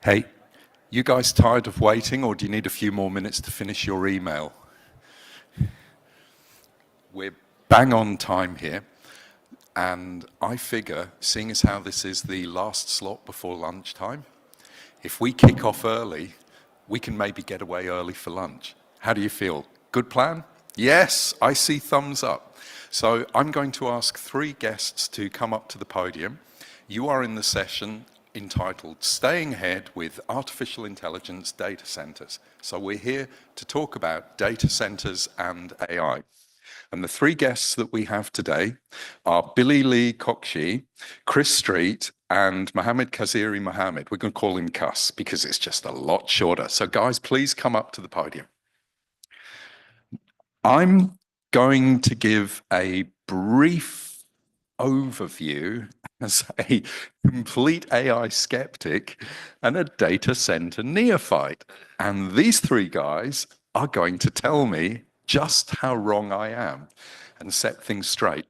Hey, you guys tired of waiting, or do you need a few more minutes to finish your email? We're bang on time here, and I figure, seeing as how this is the last slot before lunchtime, if we kick off early, we can maybe get away early for lunch. How do you feel? Good plan? Yes, I see thumbs up. So I'm going to ask three guests to come up to the podium. You are in the session entitled Staying Ahead with Artificial Intelligence Data Centers. So we're here to talk about data centers and AI. And the three guests that we have today are Billy Lee Kokshi, Chris Street, and Mohammed Kaziri Mohammed. We're going to call him Cuss because it's just a lot shorter. So guys, please come up to the podium. I'm going to give a brief overview as a complete AI skeptic and a data center neophyte. And these three guys are going to tell me just how wrong I am and set things straight.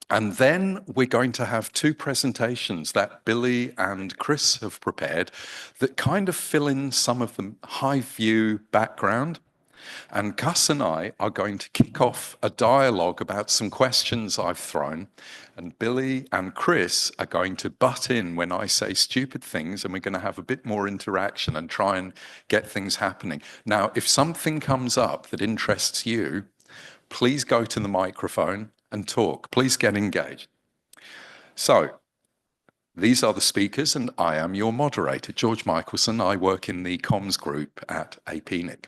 And then we're going to have two presentations that Billy and Chris have prepared that kind of fill in some of the high view background. And Gus and I are going to kick off a dialogue about some questions I've thrown. And Billy and Chris are going to butt in when I say stupid things, and we're going to have a bit more interaction and try and get things happening. Now, if something comes up that interests you, please go to the microphone and talk. Please get engaged. So, these are the speakers, and I am your moderator, George Michelson. I work in the comms group at APNIC.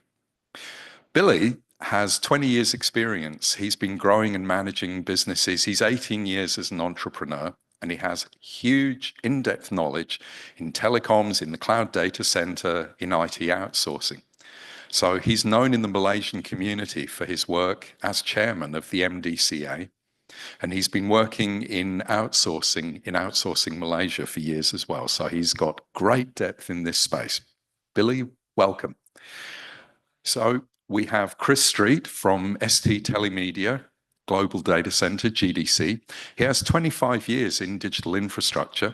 Billy has 20 years experience. He's been growing and managing businesses. He's 18 years as an entrepreneur, and he has huge in-depth knowledge in telecoms, in the cloud data center, in IT outsourcing. So he's known in the Malaysian community for his work as chairman of the MDCA, and he's been working in outsourcing Malaysia for years as well. So he's got great depth in this space. Billy, welcome. So we have Chris Street from ST Telemedia, Global Data Center, GDC. He has 25 years in digital infrastructure.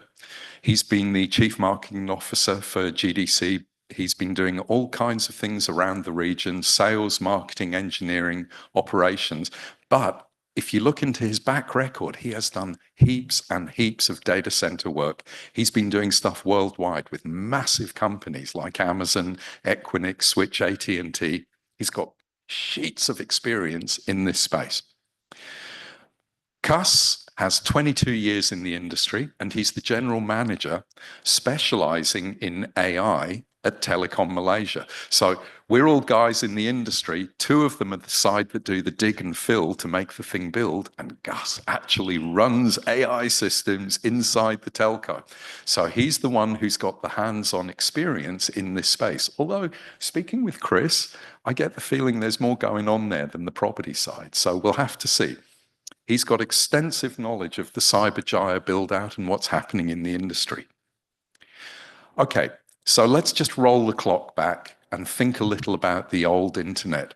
He's been the Chief Marketing Officer for GDC. He's been doing all kinds of things around the region, sales, marketing, engineering, operations. But if you look into his back record, he has done heaps and heaps of data center work. He's been doing stuff worldwide with massive companies like Amazon, Equinix, Switch, AT&T. He's got sheets of experience in this space. Cuss has 22 years in the industry, and he's the general manager specializing in AI at Telecom Malaysia. So we're all guys in the industry. Two of them are the side that do the dig and fill to make the thing build, and Gus actually runs AI systems inside the telco. So he's the one who's got the hands-on experience in this space. Although, speaking with Chris, I get the feeling there's more going on there than the property side. So we'll have to see. He's got extensive knowledge of the Cyberjaya build-out and what's happening in the industry. Okay. So let's just roll the clock back and think a little about the old internet.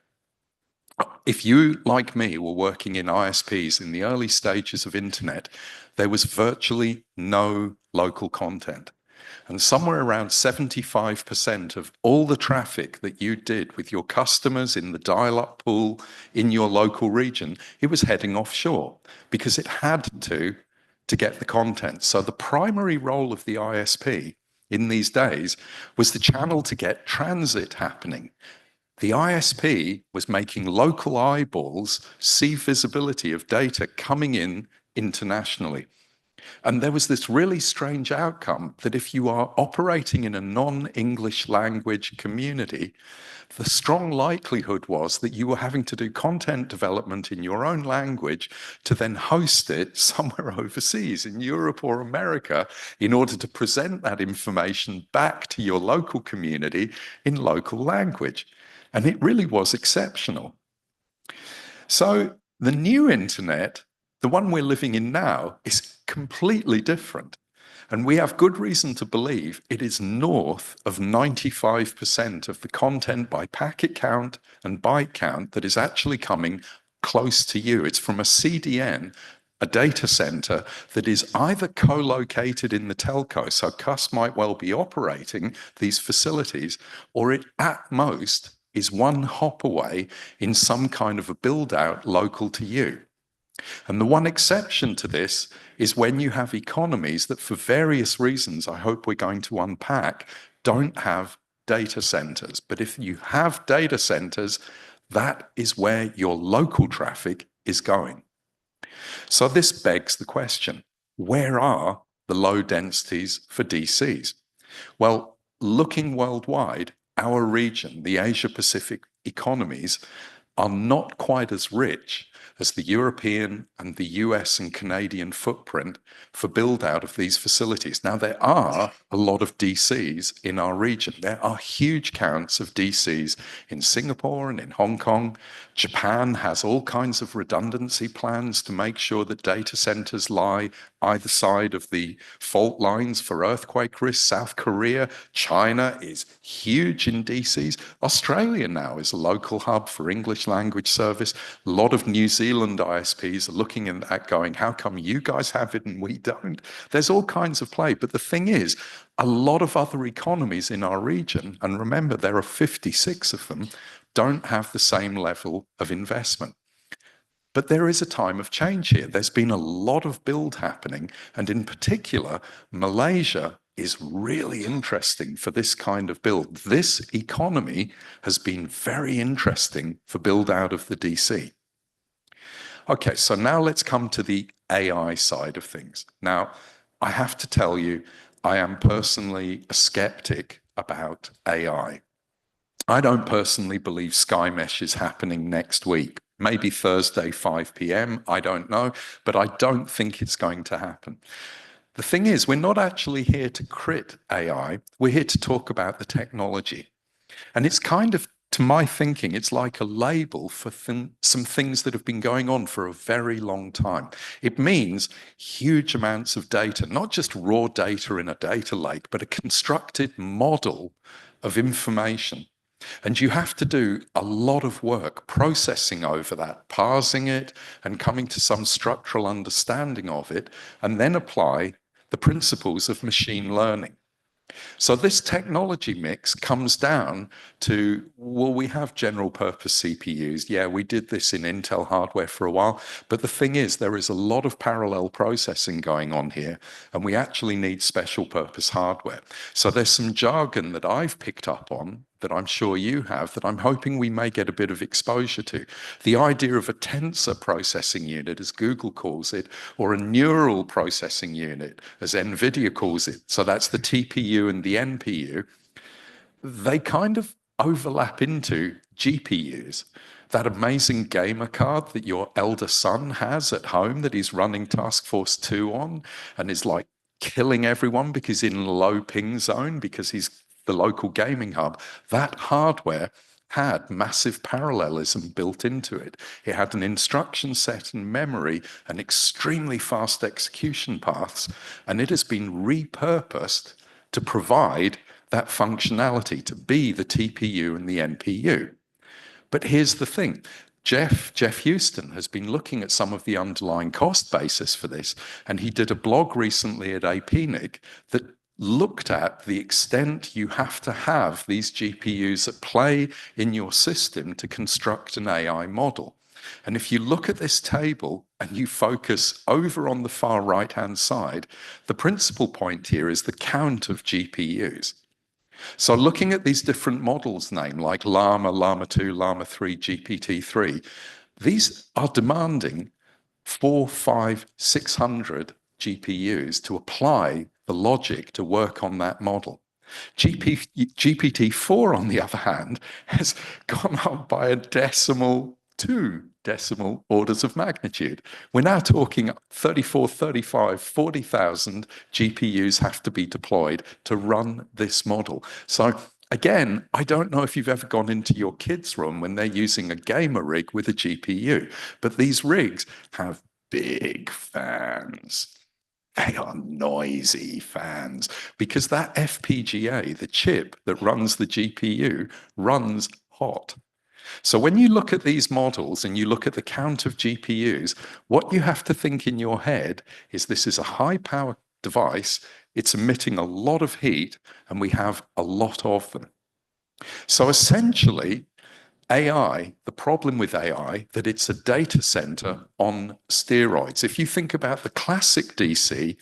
If you, like me, were working in ISPs in the early stages of internet, there was virtually no local content. And somewhere around 75% of all the traffic that you did with your customers in the dial-up pool in your local region, it was heading offshore because it had to get the content. So the primary role of the ISP in these days was the channel to get transit happening. The ISP was making local eyeballs see visibility of data coming in internationally. And there was this really strange outcome that if you are operating in a non-English language community, the strong likelihood was that you were having to do content development in your own language to then host it somewhere overseas in Europe or America in order to present that information back to your local community in local language. And it really was exceptional. So the new internet, the one we're living in now, is completely different. And we have good reason to believe it is north of 95% of the content by packet count and byte count that is actually coming close to you. It's from a CDN a data center that is either co-located in the telco, so Cus might well be operating these facilities, or it at most is one hop away in some kind of a build out local to you. And the one exception to this is when you have economies that, for various reasons, I hope we're going to unpack, don't have data centers. But if you have data centers, that is where your local traffic is going. So this begs the question, where are the low densities for DCs? Well, looking worldwide, our region, the Asia Pacific economies, are not quite as rich as the European and the US and Canadian footprint for build out of these facilities. Now, there are a lot of DCs in our region. There are huge counts of DCs in Singapore and in Hong Kong. Japan has all kinds of redundancy plans to make sure that data centers lie either side of the fault lines for earthquake risk. South Korea, China is huge in DCs. Australia now is a local hub for English language service. A lot of New Zealand ISPs are looking at that going, how come you guys have it and we don't? There's all kinds of play. But the thing is, a lot of other economies in our region, and remember there are 56 of them, don't have the same level of investment. But there is a time of change here. There's been a lot of build happening, and in particular, Malaysia is really interesting for this kind of build. This economy has been very interesting for build out of the DC. Okay, so now let's come to the AI side of things. Now, I have to tell you, I am personally a skeptic about AI. I don't personally believe SkyMesh is happening next week. Maybe Thursday, 5 p.m. I don't know, but I don't think it's going to happen. The thing is, we're not actually here to crit AI. We're here to talk about the technology. And it's kind of, to my thinking, it's like a label for some things that have been going on for a very long time. It means huge amounts of data, not just raw data in a data lake, but a constructed model of information. And you have to do a lot of work processing over that, parsing it and coming to some structural understanding of it, and then apply the principles of machine learning. So this technology mix comes down to, well, we have general purpose CPUs. Yeah, we did this in Intel hardware for a while, but the thing is, there is a lot of parallel processing going on here, and we actually need special purpose hardware. So there's some jargon that I've picked up on that I'm sure you have, that I'm hoping we may get a bit of exposure to. The idea of a tensor processing unit, as Google calls it, or a neural processing unit, as NVIDIA calls it. So that's the TPU and the NPU. They kind of overlap into GPUs. That amazing gamer card that your elder son has at home that he's running Task Force 2 on and is like killing everyone because he's in a low ping zone because he's the local gaming hub, that hardware had massive parallelism built into it. It had an instruction set and memory and extremely fast execution paths, and it has been repurposed to provide that functionality, to be the TPU and the NPU. But here's the thing. Jeff Houston has been looking at some of the underlying cost basis for this, and he did a blog recently at APNIC that looked at the extent you have to have these GPUs at play in your system to construct an AI model. And if you look at this table and you focus over on the far right-hand side, the principal point here is the count of GPUs. So looking at these different models named like Llama, Llama 2, Llama 3, GPT-3, these are demanding 400, 500, 600 GPUs to apply the logic to work on that model. GPT-4, on the other hand, has gone up by a decimal, 2 decimal orders of magnitude. We're now talking 34, 35, 40,000 GPUs have to be deployed to run this model. So again, I don't know if you've ever gone into your kids' room when they're using a gamer rig with a GPU, but these rigs have big fans. They are noisy fans because that FPGA, the chip that runs the GPU, runs hot. So when you look at these models and you look at the count of GPUs, what you have to think in your head is this is a high power device, it's emitting a lot of heat, and we have a lot of them. So essentially, AI, the problem with AI, that it's a data center on steroids. If you think about the classic DC,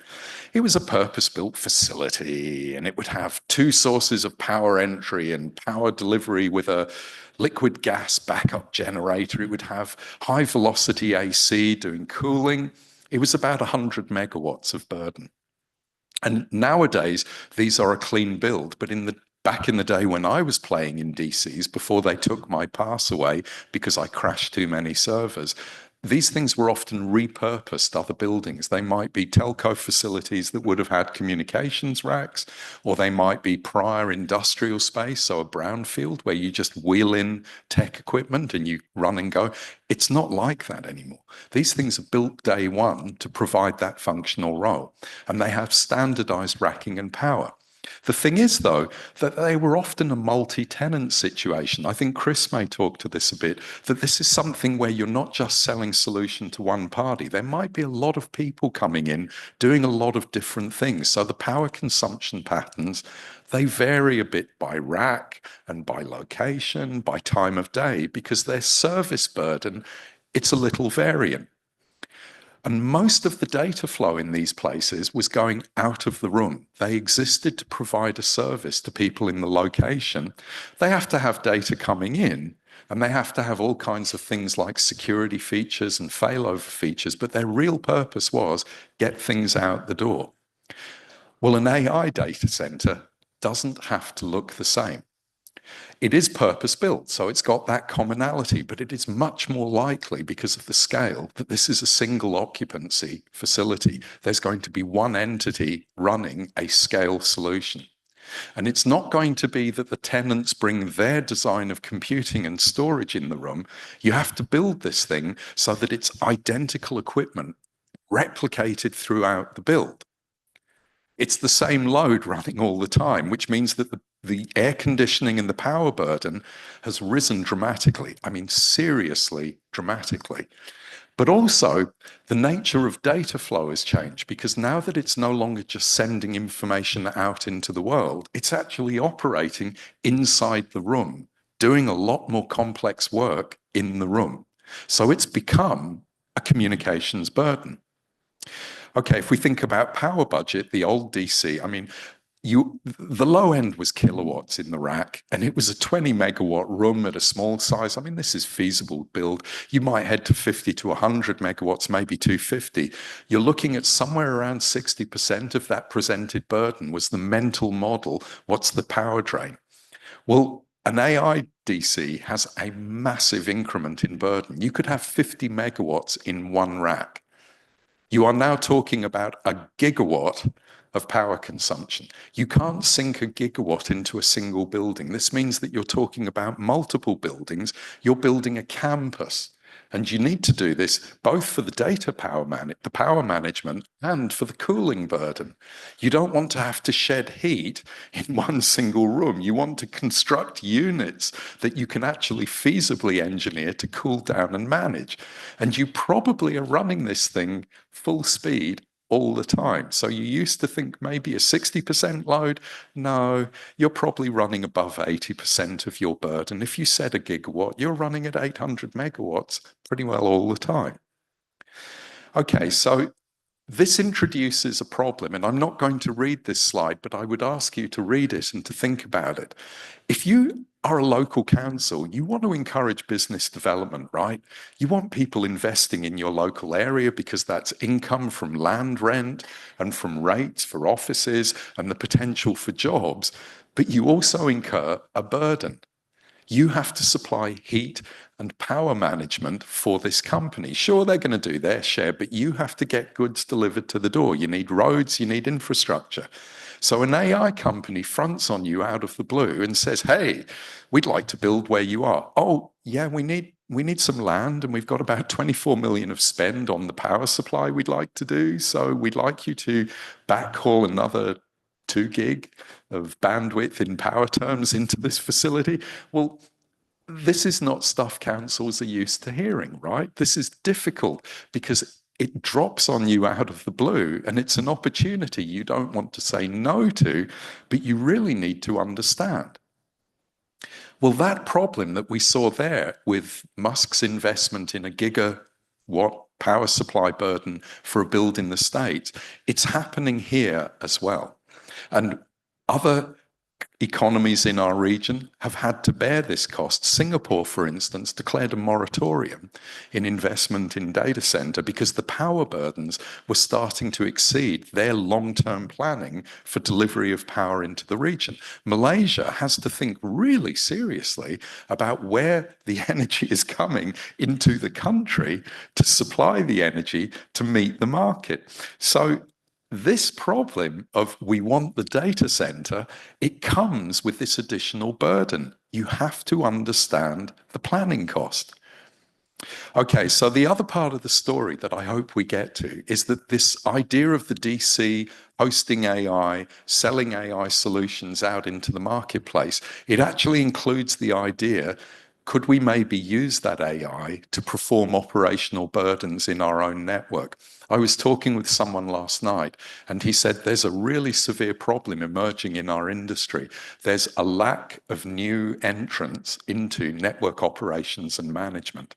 it was a purpose-built facility, and it would have two sources of power entry and power delivery with a liquid gas backup generator. It would have high velocity AC doing cooling. It was about 100 megawatts of burden. And nowadays, these are a clean build, but back in the day when I was playing in DCs, before they took my pass away because I crashed too many servers, these things were often repurposed other buildings. They might be telco facilities that would have had communications racks, or they might be prior industrial space, so a brownfield where you just wheel in tech equipment and you run and go. It's not like that anymore. These things are built day one to provide that functional role, and they have standardized racking and power. The thing is, though, that they were often a multi-tenant situation. I think Chris may talk to this a bit, that this is something where you're not just selling solution to one party. There might be a lot of people coming in doing a lot of different things. So the power consumption patterns, they vary a bit by rack and by location, by time of day, because their service burden, it's a little variant. And most of the data flow in these places was going out of the room. They existed to provide a service to people in the location. They have to have data coming in, and they have to have all kinds of things like security features and failover features, but their real purpose was get things out the door. Well, an AI data center doesn't have to look the same. It is purpose-built, so it's got that commonality, but it is much more likely, because of the scale, that this is a single occupancy facility. There's going to be one entity running a scale solution. And it's not going to be that the tenants bring their design of computing and storage in the room. You have to build this thing so that it's identical equipment replicated throughout the build. It's the same load running all the time, which means that the air conditioning and the power burden has risen dramatically. I mean, seriously dramatically. But also, the nature of data flow has changed, because now that it's no longer just sending information out into the world, it's actually operating inside the room, doing a lot more complex work in the room. So it's become a communications burden. Okay, if we think about power budget, the old DC, I mean, the low end was kilowatts in the rack, and it was a 20 megawatt room at a small size. I mean, this is feasible build. You might head to 50 to 100 megawatts, maybe 250. You're looking at somewhere around 60% of that presented burden was the mental model. What's the power drain? Well, an AI DC has a massive increment in burden. You could have 50 megawatts in one rack. You are now talking about a gigawatt of power consumption. You can't sink a gigawatt into a single building. This means that you're talking about multiple buildings. You're building a campus. And you need to do this both for the the power management, and for the cooling burden. You don't want to have to shed heat in one single room. You want to construct units that you can actually feasibly engineer to cool down and manage. And you probably are running this thing full speed all the time. So you used to think maybe a 60% load. No, you're probably running above 80% of your burden. If you set a gigawatt, you're running at 800 megawatts pretty well all the time. Okay, so this introduces a problem, and I'm not going to read this slide, but I would ask you to read it and to think about it. If you are a local council, you want to encourage business development, right? You want people investing in your local area because that's income from land rent and from rates for offices and the potential for jobs. But you also incur a burden. You have to supply heat and power management for this company. Sure, they're going to do their share, but you have to get goods delivered to the door. You need roads, you need infrastructure. So an AI company fronts on you out of the blue and says, hey, we'd like to build where you are. Oh, yeah, we need some land, and we've got about 24 million of spend on the power supply we'd like to do. So we'd like you to backhaul another 2 gig of bandwidth in power terms into this facility. Well, this is not stuff councils are used to hearing, right? This is difficult because it drops on you out of the blue and it's an opportunity you don't want to say no to, but you really need to understand. Well, that problem that we saw there with Musk's investment in a gigawatt power supply burden for a build in the States, it's happening here as well. And other economies in our region have had to bear this cost. Singapore, for instance, declared a moratorium in investment in data center because the power burdens were starting to exceed their long-term planning for delivery of power into the region. Malaysia has to think really seriously about where the energy is coming into the country to supply the energy to meet the market. So this problem of we want the data center, it comes with this additional burden. You have to understand the planning cost. Okay, so the other part of the story that I hope we get to is that this idea of the DC hosting AI, selling AI solutions out into the marketplace, it actually includes the idea, could we maybe use that AI to perform operational burdens in our own network? I was talking with someone last night and he said there's a really severe problem emerging in our industry. There's a lack of new entrants into network operations and management.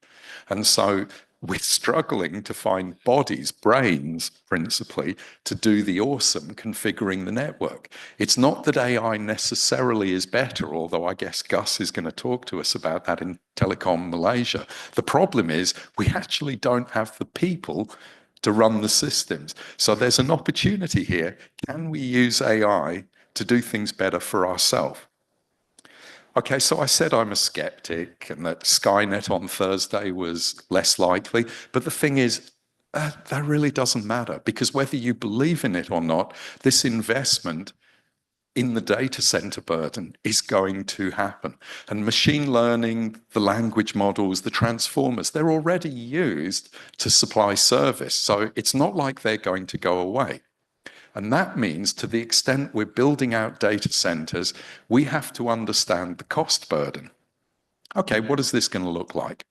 And so we're struggling to find bodies, brains principally, to do the awesome configuring the network. It's not that AI necessarily is better, although I guess Gus is going to talk to us about that in Telecom Malaysia. The problem is we actually don't have the people to run the systems. So there's an opportunity here. Can we use AI to do things better for ourselves? Okay, so I said I'm a skeptic and that Skynet on Thursday was less likely. But the thing is, that really doesn't matter because whether you believe in it or not, this investment in the data center burden is going to happen. And machine learning, the language models, the transformers, they're already used to supply service. So it's not like they're going to go away. And that means to the extent we're building out data centers, we have to understand the cost burden. Okay, what is this going to look like?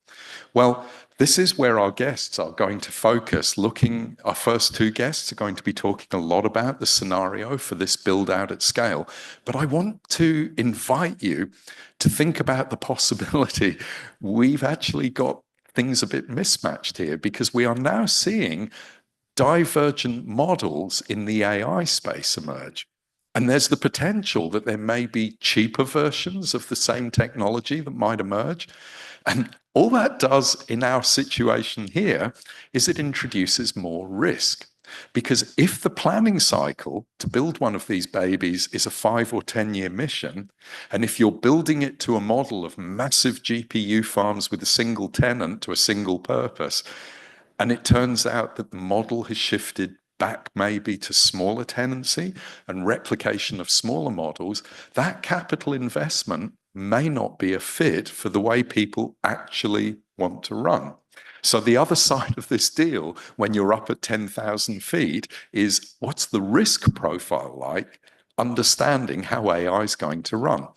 Well, this is where our guests are going to focus. Our first two guests are going to be talking a lot about the scenario for this build out at scale. But I want to invite you to think about the possibility we've actually got things a bit mismatched here because we are now seeing divergent models in the AI space emerge. And there's the potential that there may be cheaper versions of the same technology that might emerge. And all that does in our situation here is it introduces more risk. Because if the planning cycle to build one of these babies is a 5 or 10-year mission, and if you're building it to a model of massive GPU farms with a single tenant to a single purpose, and it turns out that the model has shifted back maybe to smaller tenancy and replication of smaller models, that capital investment may not be a fit for the way people actually want to run. So the other side of this deal, when you're up at 10,000 feet, is what's the risk profile like, understanding how AI is going to run.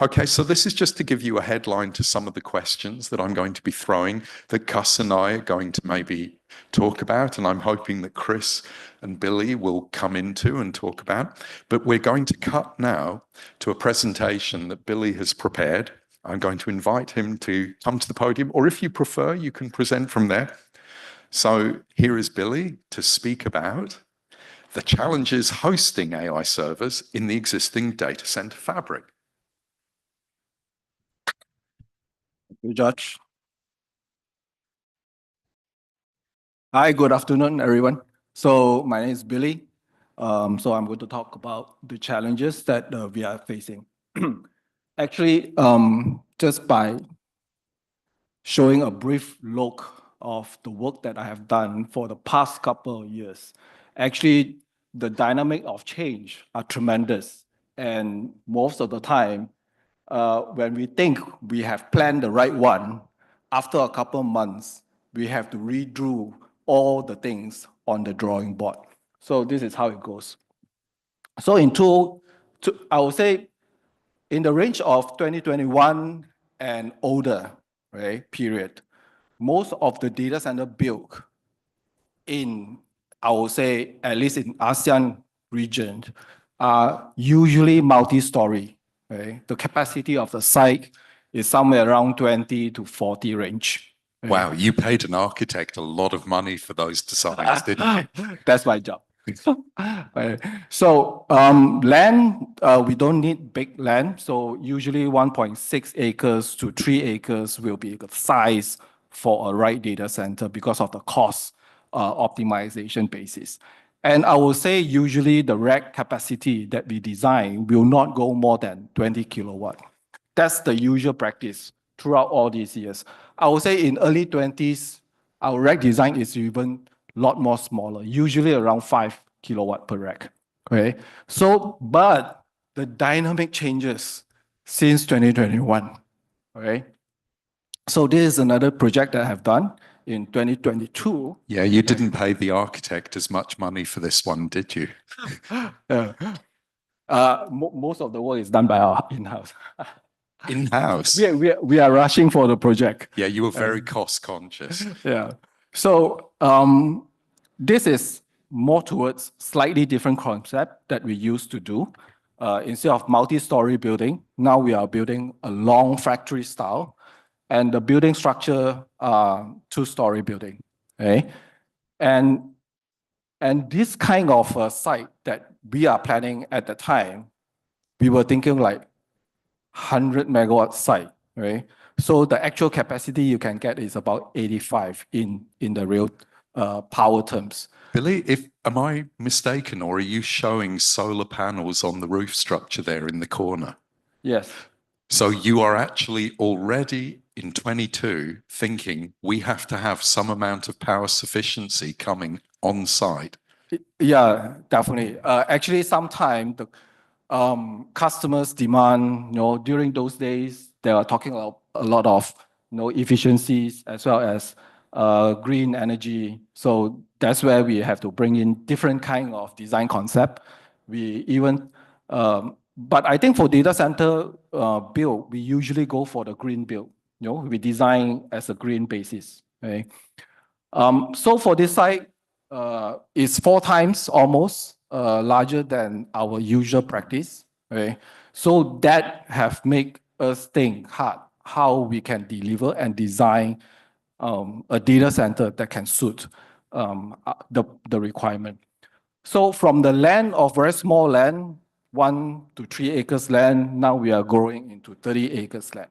Okay, so this is just to give you a headline to some of the questions that I'm going to be throwing that Gus and I are going to maybe talk about, and I'm hoping that Chris and Billy will come into and talk about. But we're going to cut now to a presentation that Billy has prepared. I'm going to invite him to come to the podium, or if you prefer, you can present from there. So here is Billy to speak about the challenges hosting AI servers in the existing data center fabric. Thank you, George. Hi, good afternoon, everyone. So my name is Billy. So I'm going to talk about the challenges that we are facing. Actually, just by showing a brief look of the work that I have done for the past couple of years, actually, the dynamic of change are tremendous. And most of the time, when we think we have planned the right one, after a couple of months, we have to redo all the things on the drawing board. So this is how it goes. So I would say in the range of 2021 and older, right, period, most of the data center built in, I would say, at least in ASEAN region, are usually multi-story, right? The capacity of the site is somewhere around 20 to 40 range. right? Wow, you paid an architect a lot of money for those designs, didn't you? That's my job. Right. So land, we don't need big land. So usually 1.6 acres to 3 acres will be the size for a right data center because of the cost optimization basis. And I will say usually the rack capacity that we design will not go more than 20 kilowatt. That's the usual practice throughout all these years. I would say in early 20s, our rack design is even a lot more smaller, usually around 5 kilowatt per rack. Okay. So, but the dynamic changes since 2021. Okay. So this is another project that I have done in 2022. Yeah, you didn't pay the architect as much money for this one, did you? Most of the work is done by our in-house. In-house? We are rushing for the project. Yeah, you were very cost conscious. Yeah. So this is more towards slightly different concept that we used to do. Instead of multi-story building, now we are building a long factory style, and the building structure two-story building. Okay, and this kind of site that we are planning at the time, we were thinking like 100 megawatt site, right? So the actual capacity you can get is about 85 in the real power terms. Billy, am I mistaken, or are you showing solar panels on the roof structure there in the corner? Yes. So you are actually already in 22 thinking we have to have some amount of power sufficiency coming on site. Yeah, definitely. Actually, sometimes the customers demand, during those days, they are talking about a lot of, efficiencies as well as green energy. So that's where we have to bring in different kind of design concept. We even, but I think for data center build, we usually go for the green build. We design as a green basis. Okay. So for this site, it's 4 times almost larger than our usual practice. Okay? So that have made us think hard how we can deliver and design a data center that can suit the requirement. So from the land of very small land, 1 to 3 acres land, now we are growing into 30 acres land.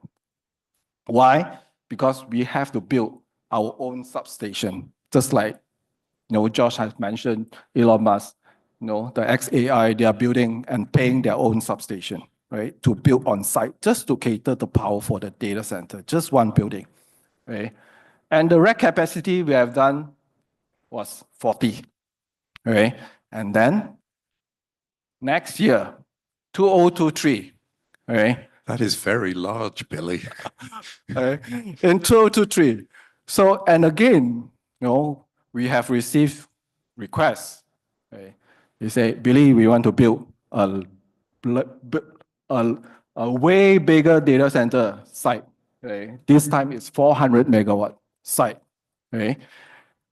Why? Because we have to build our own substation, just like Josh has mentioned, Elon Musk, the XAI, they are building and paying their own substation, right, to build on site just to cater the power for the data center, just one building, right? And the rack capacity we have done was 40, right? And then next year, 2023, right? That is very large, Billy. In 2023. So, and again, we have received requests. Right? They say, Billy, we want to build a way bigger data center site. Right? This time it's 400 megawatt site. Right?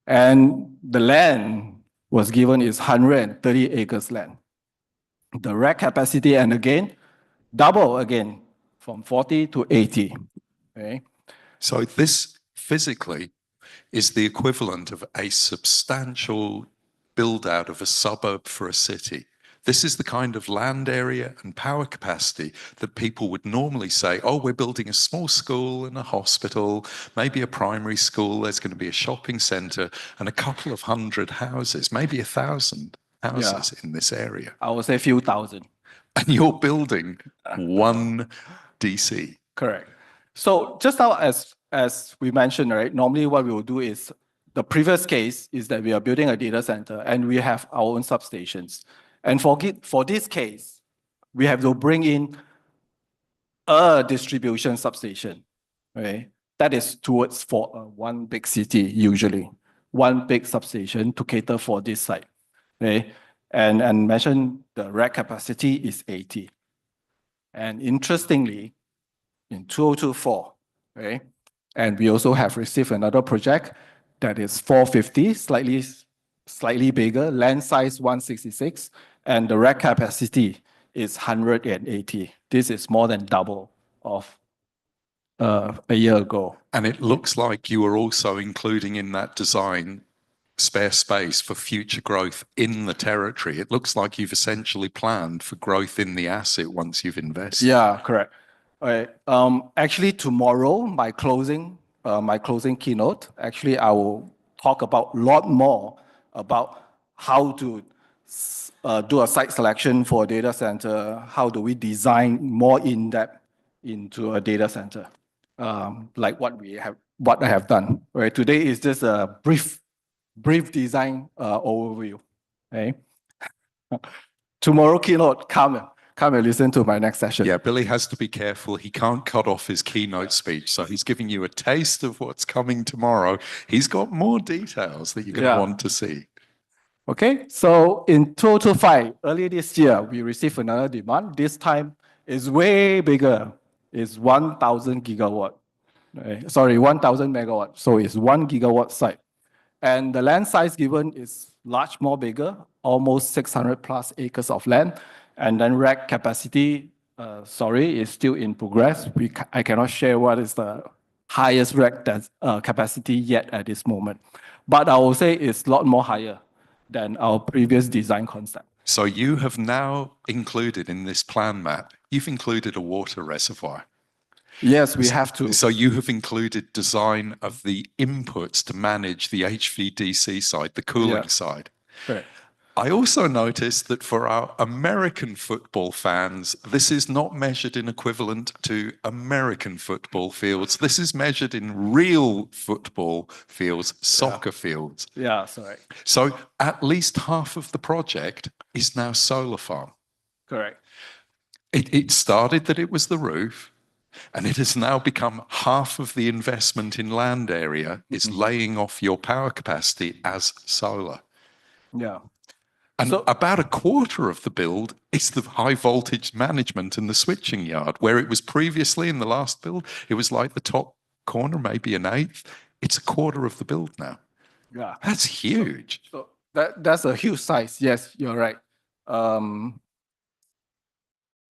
And the land was given is 130 acres land. The rack capacity, and again, double again from 40 to 80. Right? So this physically is the equivalent of a substantial build out of a suburb for a city. This is the kind of land area and power capacity that people would normally say, oh, we're building a small school and a hospital, maybe a primary school, there's going to be a shopping center and a couple of hundred houses, maybe 1,000 houses in this area. I would say a few thousand. And you're building one DC. Correct. So just now, as we mentioned, right, normally what we will do is, the previous case is that we are building a data center and we have our own substations. And for this case, we have to bring in a distribution substation, right? That is towards for one big city, usually. One big substation to cater for this site, okay? And mention the rack capacity is 80. And interestingly, in 2024, okay? And we also have received another project that is 450, slightly bigger, land size 166, and the rack capacity is 180. This is more than double of a year ago. And it looks like you are also including in that design spare space for future growth in the territory. It looks like you've essentially planned for growth in the asset once you've invested. Yeah, correct. All right. Actually, tomorrow, my closing keynote, actually, I will talk about a lot more about how to do a site selection for a data center. How do we design more in depth into a data center, like what I have done. Right. Today is just a brief design overview. Okay. Tomorrow keynote, come and listen to my next session. Yeah, Billy has to be careful. He can't cut off his keynote speech. So he's giving you a taste of what's coming tomorrow. He's got more details that you're going to want to see. Okay, so in 2025, early this year, we received another demand. This time is way bigger. It's 1,000 gigawatt. Sorry, 1,000 megawatt. So it's 1 gigawatt site. And the land size given is more bigger, almost 600 plus acres of land. And then rack capacity, is still in progress. I cannot share what is the highest rack capacity yet at this moment. But I will say it's a lot more higher than our previous design concept. So you have now included in this plan map, you've included a water reservoir. Yes, we have to. So you have included design of the inputs to manage the HVDC side, the cooling side. Correct. I also noticed that for our American football fans, this is not measured in equivalent to American football fields. This is measured in real football fields, soccer fields. Yeah, sorry. So at least half of the project is now solar farm. Correct. It started that it was the roof, and it has now become half of the investment in land area is laying off your power capacity as solar. Yeah. And about a quarter of the build is the high voltage management and the switching yard, where it was previously in the last build, it was like the top corner, maybe an eighth. It's a quarter of the build now. Yeah. That's huge. So that's a huge size. Yes, you're right.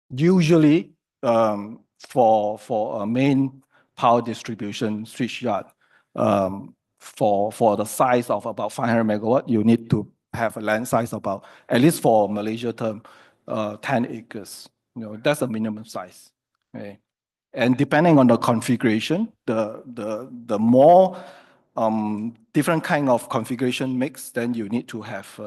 Usually, for a main power distribution switch yard, for the size of about 500 megawatt, you need to have a land size about, at least for Malaysia term, 10 acres. That's a minimum size. Okay. And depending on the configuration, the more different kind of configuration mix, then you need to have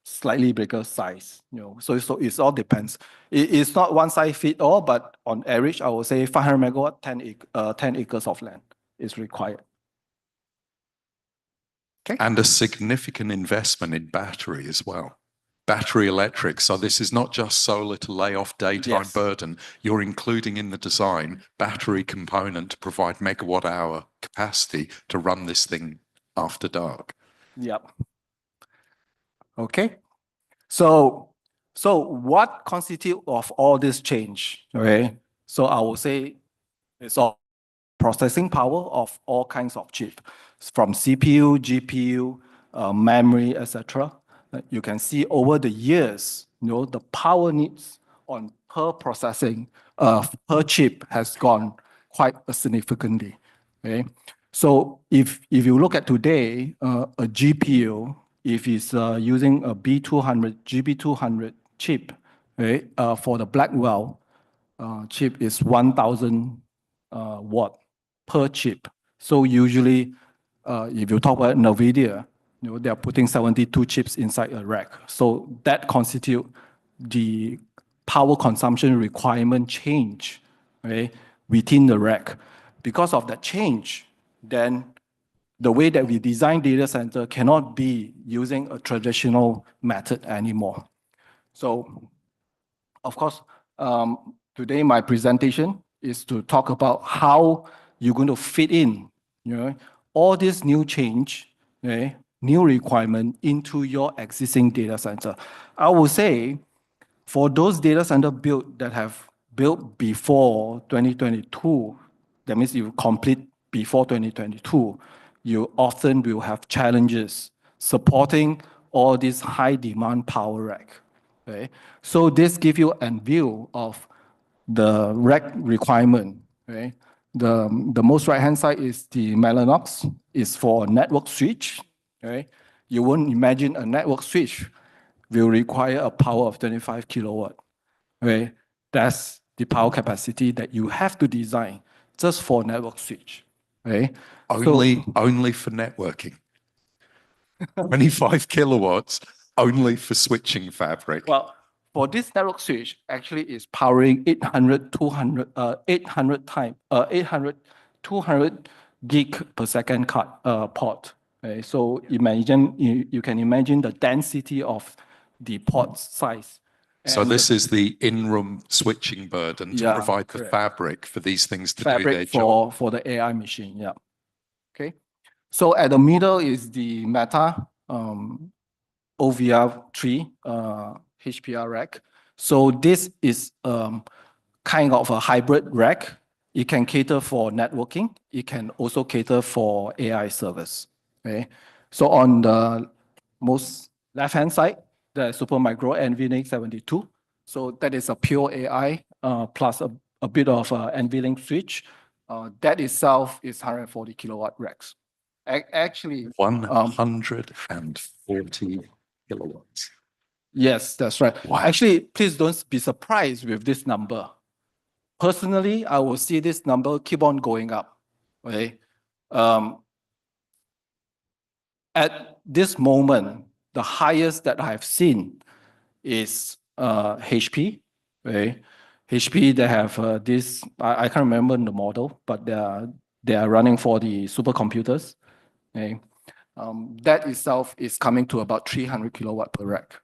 slightly bigger size. So it all depends. It's not one size fit all, but on average, I would say 500 megawatt, 10 acres of land is required. Okay. And a significant investment in battery as well. Battery electric. So this is not just solar to lay off daytime burden. You're including in the design battery component to provide megawatt hour capacity to run this thing after dark. Yep. Okay. So what constitutes of all this change? Okay. So I will say it's all processing power of all kinds of chips, from CPU, GPU, memory, etc. You can see over the years, the power needs on per processing per chip has gone quite significantly. Okay, so if you look at today, a GPU, if it's using a GB200 chip, right, for the Blackwell chip is 1,000 watt per chip. So usually, if you talk about NVIDIA, they are putting 72 chips inside a rack. So that constitutes the power consumption requirement change, right, within the rack. Because of that change, then the way that we design data center cannot be using a traditional method anymore. So, of course, today my presentation is to talk about how you're going to fit in, all this new change, new requirement into your existing data center. I would say for those data center built that have built before 2022, that means you complete before 2022, you often will have challenges supporting all this high demand power rack. Okay? So this gives you a view of the rack requirement. Okay? The most right-hand side is the Mellanox, is for network switch. Okay? You won't imagine a network switch will require a power of 25 kilowatt. Okay? That's the power capacity that you have to design just for network switch. Okay? Only for networking. 25 kilowatts only for switching fabric. Well, for this network switch, actually is powering 800, 200 gig per second port. Okay? So imagine, you can imagine the density of the port size. So this is the in-room switching burden to provide the fabric for these things to do their job. For the AI machine, yeah. Okay. So at the middle is the Meta OVR3 HPR rack. So this is kind of a hybrid rack. It can cater for networking. It can also cater for AI servers. Okay. So on the most left-hand side, the Supermicro NVLink 72. So that is a pure AI plus a bit of NVLink switch. That itself is 140 kilowatt racks. Actually, 140 kilowatts. Yes, that's right. Wow. Actually, please don't be surprised with this number. Personally, I will see this number keep on going up. Okay. At this moment, the highest that I've seen is HP. Okay. HP, they have this, I can't remember the model, but they are running for the supercomputers. Okay. That itself is coming to about 300 kilowatt per rack.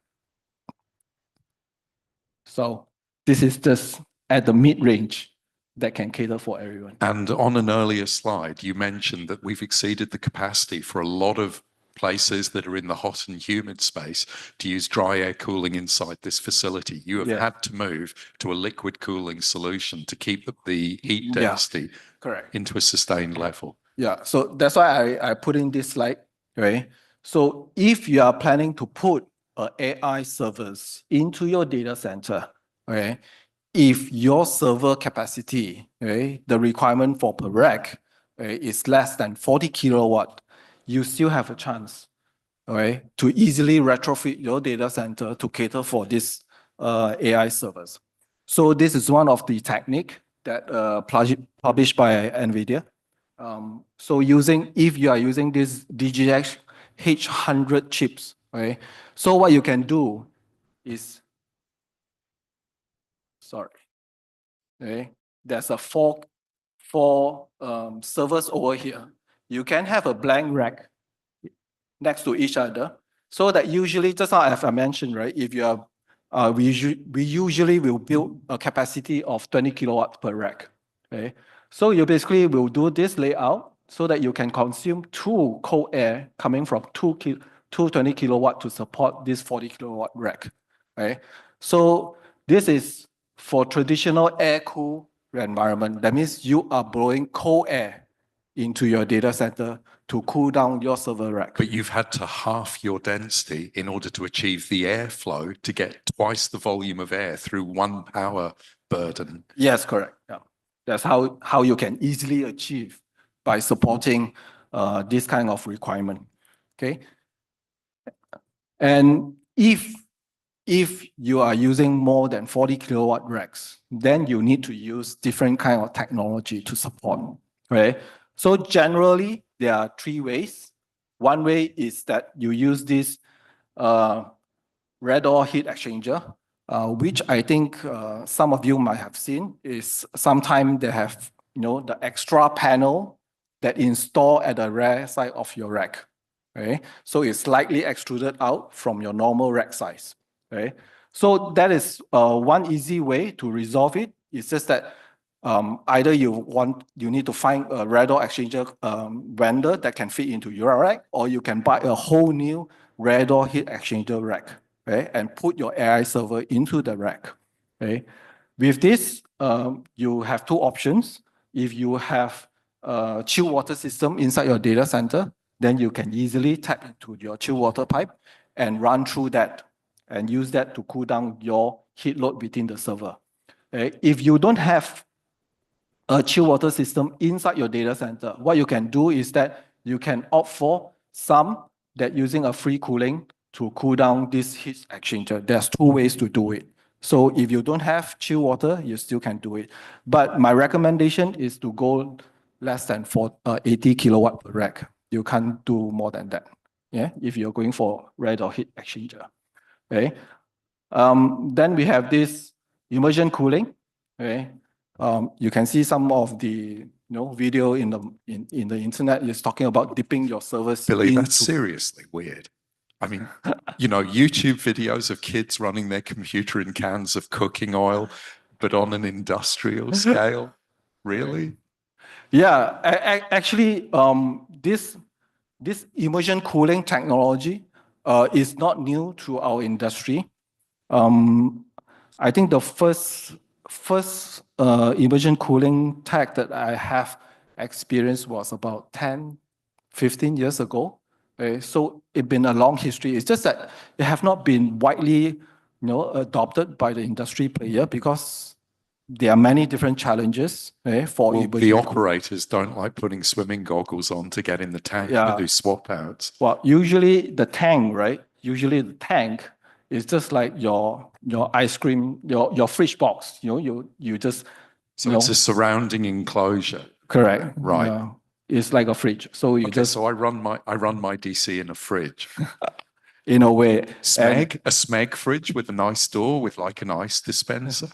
So this is just at the mid-range that can cater for everyone. And on an earlier slide, you mentioned that we've exceeded the capacity for a lot of places that are in the hot and humid space to use dry air cooling inside this facility. You have had to move to a liquid cooling solution to keep the heat density into a sustained level. Yeah, so that's why I put in this slide, right? So if you are planning to put AI servers into your data center, okay, if your server capacity, okay, the requirement for per rack is less than 40 kilowatt, you still have a chance, okay, to easily retrofit your data center to cater for these AI servers. So this is one of the technique that published by NVIDIA. So if you are using this DGX H100 chips, okay, so what you can do is, okay, there's a four servers over here. You can have a blank rack next to each other, so that usually, just as I mentioned, right, if you are, we usually will build a capacity of 20 kilowatt per rack. Okay, so you basically will do this layout so that you can consume two cold air coming from 220 kilowatt to support this 40 kilowatt rack. Okay, so this is for traditional air cool environment. That means you are blowing cold air into your data center to cool down your server rack. But you've had to half your density in order to achieve the airflow to get twice the volume of air through one power burden. Yes, correct. Yeah. That's how you can easily achieve by supporting this kind of requirement. Okay. And if you are using more than 40 kilowatt racks, then you need to use different kind of technology to support. Right? So generally, there are three ways. One way is that you use this red door heat exchanger, which I think some of you might have seen. Is sometimes they have the extra panel that install at the rear side of your rack. Okay? So it's slightly extruded out from your normal rack size. Okay? So that is one easy way to resolve it. It's just that either you need to find a red door exchanger vendor that can fit into your rack, or you can buy a whole new red door heat exchanger rack, okay, and put your AI server into the rack. Okay? With this, you have two options. If you have a chill water system inside your data center, then you can easily tap into your chill water pipe and run through that and use that to cool down your heat load within the server. If you don't have a chill water system inside your data center, what you can do is that you can opt for some that using a free cooling to cool down this heat exchanger. There's two ways to do it. So if you don't have chill water, you still can do it. But my recommendation is to go less than 80 kilowatt per rack. You can't do more than that. Yeah, if you're going for red or heat exchanger. Okay. Then we have this immersion cooling. Okay. You can see some of the video in the internet is talking about dipping your servers Billy, into. that's seriously weird. I mean, YouTube videos of kids running their computer in cans of cooking oil, but on an industrial scale. Really? Yeah, actually, this immersion cooling technology is not new to our industry. I think the first immersion cooling tech that I have experienced was about 10, 15 years ago. So it's been a long history. It's just that it have not been widely adopted by the industry player because there are many different challenges for Well, immersion the cooling. operators don't like putting swimming goggles on to get in the tank Yeah. to do swap outs. Well, usually the tank, right? Usually the tank is just like your ice cream, your fridge box. You just So it's a surrounding enclosure. correct. Right. It's like a fridge. So you Okay, just so I run my DC in a fridge. in a way. A Smeg fridge with a nice door with like an ice dispenser.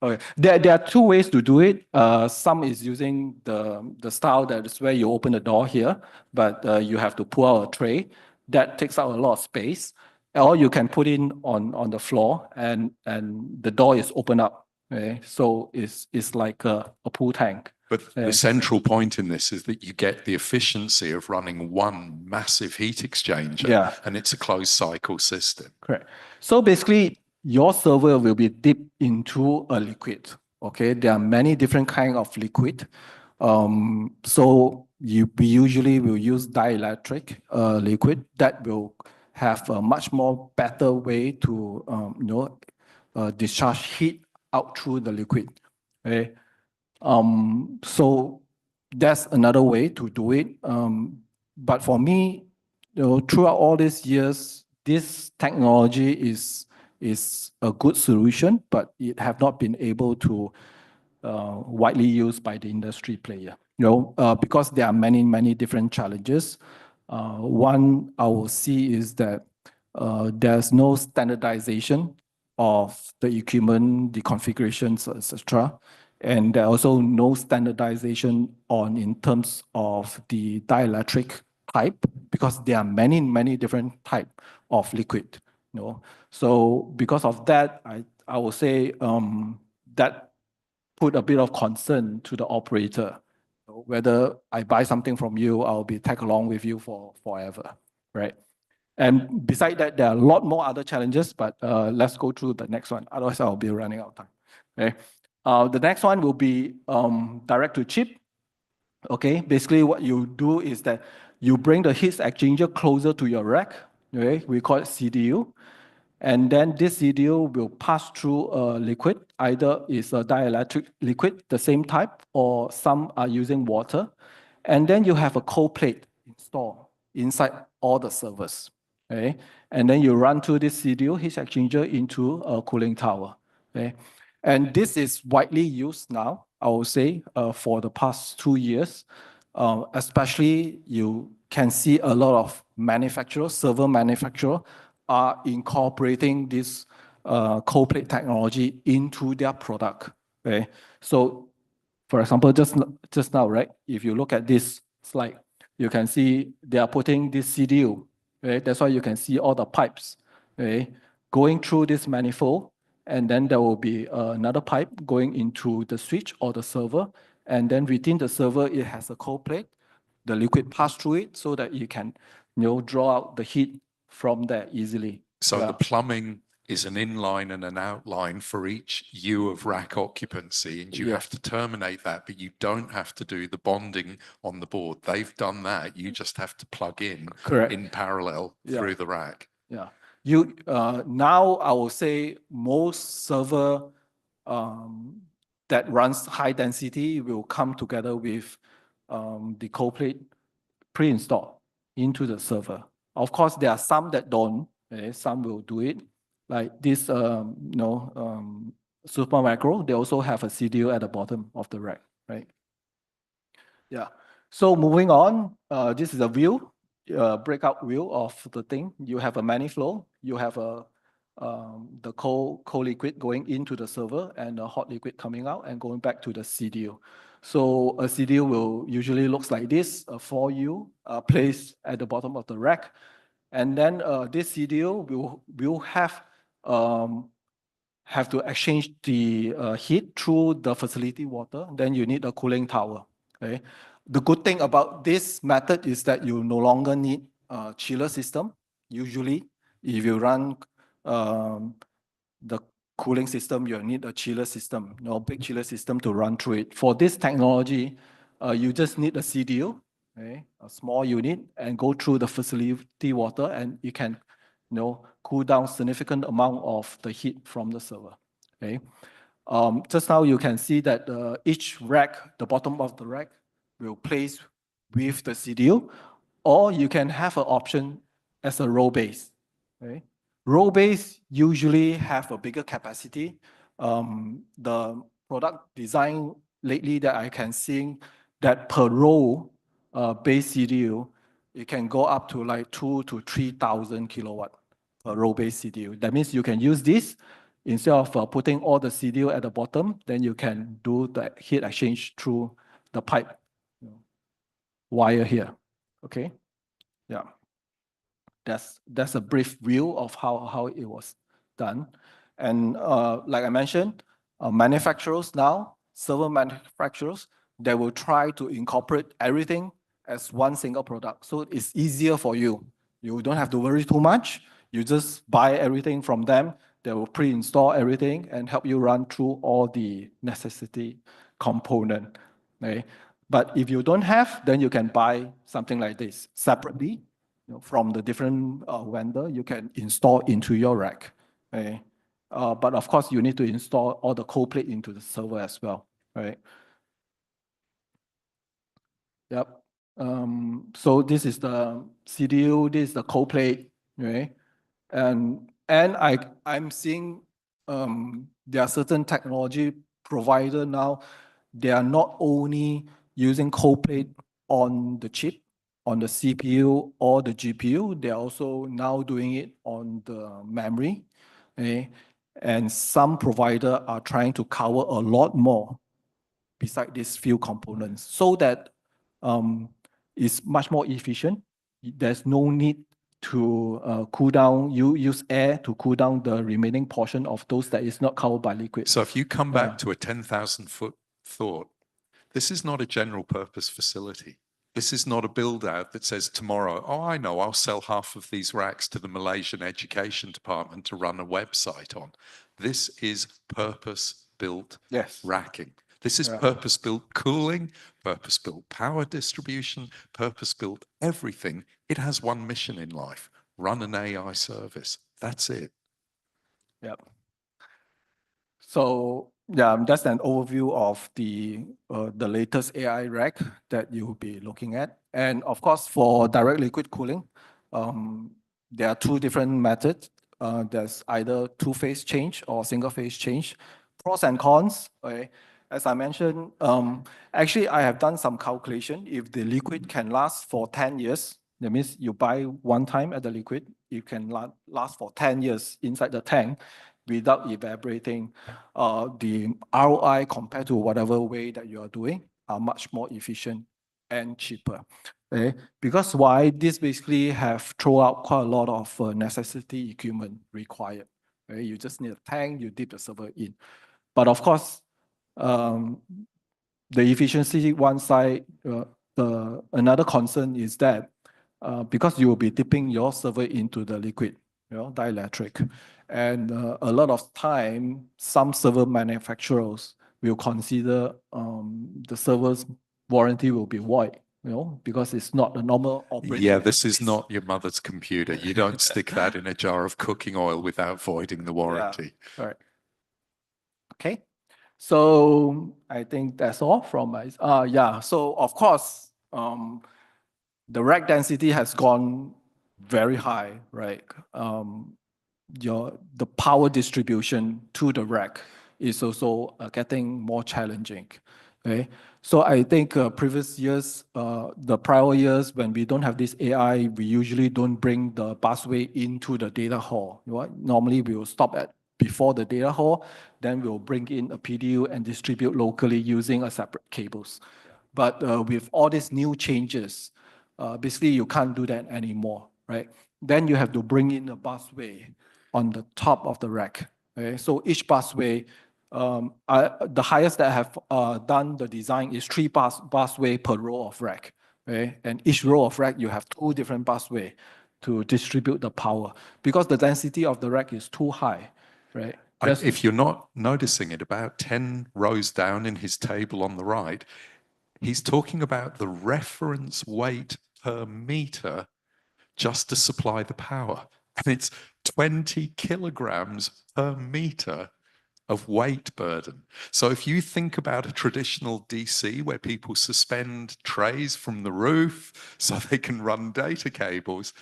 Okay. There are two ways to do it. Some is using the style that is where you open the door here, but you have to pull out a tray. That takes out a lot of space. Or you can put in on the floor and the door is open up. Okay? So it's like a pool tank. But the central point in this is that you get the efficiency of running one massive heat exchanger, and it's a closed cycle system. Correct. So basically, your server will be dipped into a liquid. Okay, there are many different kinds of liquid. So we usually will use dielectric liquid that will have a much more better way to discharge heat out through the liquid. Okay. So that's another way to do it. But for me, throughout all these years, this technology is a good solution, but it have not been able to widely used by the industry player. Because there are many different challenges. One I will see is that there's no standardization of the equipment, the configurations, etc. And there are also no standardization in terms of the dielectric type, because there are many different type of liquid. So because of that, I would say that put a bit of concern to the operator. Whether I buy something from you, I'll be tag along with you for forever, right? And beside that, there are a lot more other challenges, but let's go through the next one. Otherwise, I'll be running out of time. Okay. The next one will be direct to chip. Okay. Basically, what you do is that you bring the heat exchanger closer to your rack. Okay. We call it CDU. And then this CDU will pass through a liquid. Either it's a dielectric liquid, the same type, or some are using water. And then you have a cold plate installed inside all the servers. Okay? And then you run through this CDU heat exchanger into a cooling tower. Okay? And this is widely used now, I would say, for the past 2 years. Especially, you can see a lot of manufacturers, server manufacturers, are incorporating this cold plate technology into their product. Okay, so for example, just now, right? If you look at this slide, you can see they are putting this CDU. Okay, that's why you can see all the pipes. Okay, going through this manifold, and then there will be another pipe going into the switch or the server, and then within the server it has a cold plate. The liquid pass through it so that you can draw out the heat from there easily. So the plumbing is an inline and an outline for each U of rack occupancy, and you have to terminate that, but you don't have to do the bonding on the board. They've done that. You just have to plug in parallel through the rack. Yeah. You now I will say most server that runs high density will come together with the cold plate pre-installed into the server. Of course, there are some that don't. Some will do it. Like this, Super Macro, they also have a CDU at the bottom of the rack, right? Yeah. So moving on, this is a view, breakout view of the thing. You have a mani-flow. You have the cold liquid going into the server and the hot liquid coming out and going back to the CDU. So a CDU will usually looks like this, a 4U placed at the bottom of the rack. And then this CDU will have to exchange the heat through the facility water. Then you need a cooling tower. Okay. The good thing about this method is that you no longer need a chiller system. Usually, if you run the cooling system, you need a chiller system, big chiller system to run through it. For this technology, you just need a CDU, okay, a small unit, and go through the facility water, and you can cool down significant amount of the heat from the server. Okay. Just now you can see that each rack, the bottom of the rack, will place with the CDU, or you can have an option as a row base. Okay. Row base usually have a bigger capacity. The product design lately that I can see that per row base CDU, it can go up to like 2,000 to 3,000 kilowatt per row base CDU. That means you can use this instead of putting all the CDU at the bottom, then you can do the heat exchange through the pipe wire here. Okay. Yeah. That's a brief view of how it was done. And like I mentioned, manufacturers now, server manufacturers, they will try to incorporate everything as one single product. So it's easier for you. You don't have to worry too much. You just buy everything from them. They will pre-install everything and help you run through all the necessity component. Okay? But if you don't have, then you can buy something like this separately. From the different vendor, you can install into your rack. Okay? But of course, you need to install all the cold plate into the server as well. Right? Yep. So this is the CDU, this is the cold plate. Right? And I'm seeing there are certain technology provider now, they are not only using cold plate on the chip, on the CPU or the GPU, they're also now doing it on the memory. Okay? And some providers are trying to cover a lot more beside these few components so that it's much more efficient. There's no need to cool down, you use air to cool down the remaining portion of those that is not covered by liquid. So if you come back to a 10,000 foot thought, this is not a general purpose facility. This is not a build out that says tomorrow, oh, I know, I'll sell half of these racks to the Malaysian Education Department to run a website on. This is purpose-built racking. This is purpose-built cooling, purpose-built power distribution, purpose-built everything. It has one mission in life, run an AI service. That's it. Yep. So yeah, that's an overview of the latest AI rack that you'll be looking at. And of course, for direct liquid cooling, there are two different methods. There's either two-phase change or single-phase change. Pros and cons. Okay. As I mentioned, actually, I have done some calculation. If the liquid can last for 10 years, that means you buy one time at the liquid, it can last for 10 years inside the tank without evaporating. The ROI compared to whatever way that you are doing are much more efficient and cheaper. Okay? Because why? This basically have throw out quite a lot of necessity equipment required. Okay? You just need a tank, you dip the server in. But of course, the efficiency one side, another concern is that because you will be dipping your server into the liquid, dielectric. And a lot of time, some server manufacturers will consider the server's warranty will be void, because it's not a normal operating. Yeah, this is not your mother's computer. You don't stick that in a jar of cooking oil without voiding the warranty. Yeah. Right. Okay. So I think that's all from my. Yeah. So of course, the rack density has gone very high, right? The power distribution to the rack is also getting more challenging. Okay, so I think previous years, the prior years when we don't have this AI, we usually don't bring the busway into the data hall. Normally we will stop at before the data hall, then we'll bring in a PDU and distribute locally using a separate cables. But with all these new changes, basically you can't do that anymore, right? Then you have to bring in a busway on the top of the rack. Okay? So each busway, the highest that I have done the design is 3 busway per row of rack. Okay? And each row of rack, you have 2 different busway to distribute the power because the density of the rack is too high, right? If you're not noticing it, about 10 rows down in his table on the right, he's talking about the reference weight per meter just to supply the power. And it's 20 kilograms per meter of weight burden. So if you think about a traditional DC where people suspend trays from the roof so they can run data cables,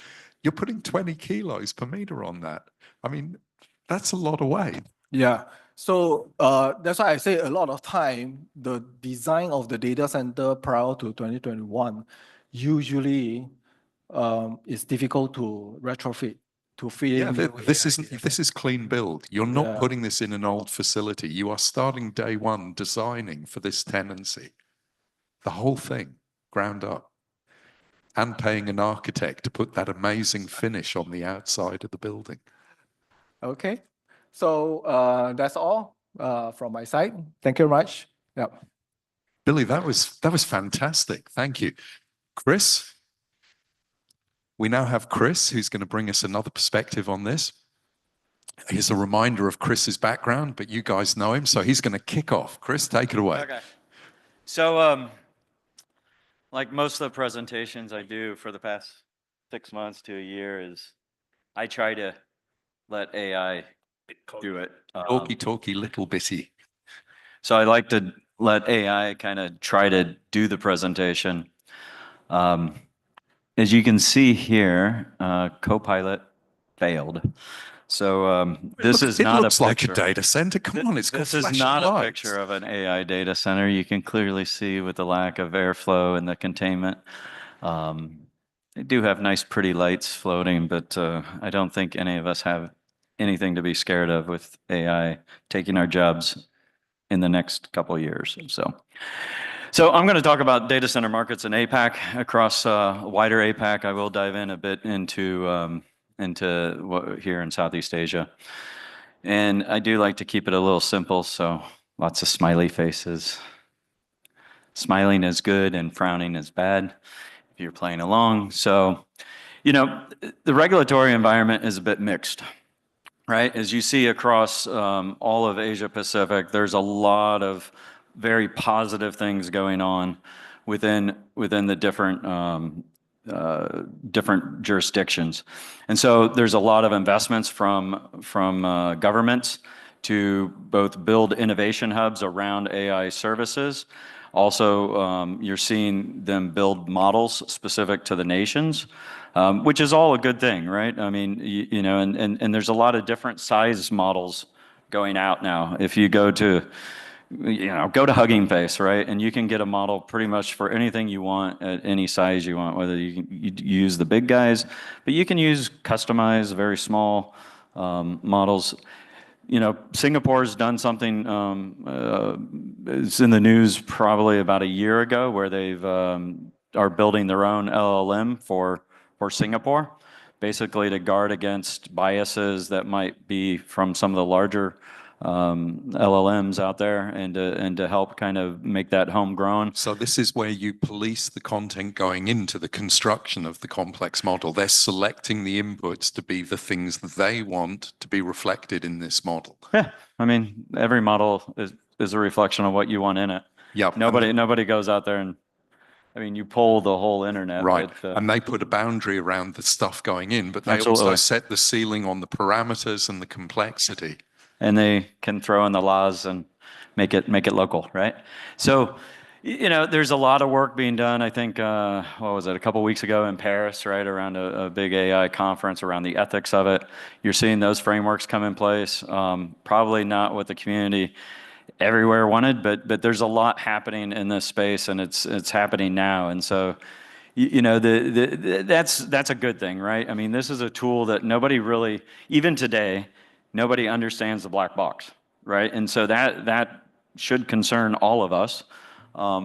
you're putting 20 kilos per meter on that. I mean, that's a lot of weight. Yeah. So that's why I say a lot of time, the design of the data center prior to 2021 usually is difficult to retrofit to fit in. Yeah, this is clean build. You're not putting this in an old facility. You are starting day one designing for this tenancy. The whole thing, ground up. And paying an architect to put that amazing finish on the outside of the building. Okay. So that's all from my side. Thank you very much. Yeah. Billy, that was fantastic. Thank you. Chris? We now have Chris, who's going to bring us another perspective on this. Here's a reminder of Chris's background, but you guys know him, so he's going to kick off. Chris, take it away. Okay. So, like most of the presentations I do for the past 6 months to a year is I try to let AI do it. Talky, little bitty. So I like to let AI kind of try to do the presentation. As you can see here, Copilot failed. So this is not a picture. It looks like a data center. Come on, it's got flashing lights. This is not a picture of an AI data center. You can clearly see with the lack of airflow and the containment. They do have nice, pretty lights floating, but I don't think any of us have anything to be scared of with AI taking our jobs in the next couple of years. So I'm going to talk about data center markets in APAC across wider APAC. I will dive in a bit into what here in Southeast Asia. And I do like to keep it a little simple, so lots of smiley faces. Smiling is good and frowning is bad if you're playing along. So, the regulatory environment is a bit mixed, right? As you see across all of Asia Pacific, there's a lot of very positive things going on within the different jurisdictions. And so there's a lot of investments from governments to both build innovation hubs around AI services. Also, you're seeing them build models specific to the nations, which is all a good thing, right? I mean, and there's a lot of different size models going out now. If you go to Hugging Face, right? And you can get a model pretty much for anything you want at any size you want, whether you use the big guys, but you can use customized, very small models. Singapore's done something, it's in the news probably about a year ago where they've are building their own LLM for Singapore, basically to guard against biases that might be from some of the larger LLMs out there and to help kind of make that homegrown. So this is where you police the content going into the construction of the complex model. They're selecting the inputs to be the things that they want to be reflected in this model. Yeah, I mean, every model is a reflection of what you want in it. Yeah. Nobody goes out there and, I mean, you poll the whole internet. Right. But, and they put a boundary around the stuff going in, but they Absolutely. also set the ceiling on the parameters and the complexity. and they can throw in the laws and make it local, right? So, there's a lot of work being done. I think, what was it, a couple weeks ago in Paris, right, around a big AI conference around the ethics of it. You're seeing those frameworks come in place. Probably not what the community everywhere wanted, but there's a lot happening in this space, and it's happening now. And so, that's a good thing, right? I mean, this is a tool that nobody really, even today, nobody understands the black box, right? And so that should concern all of us,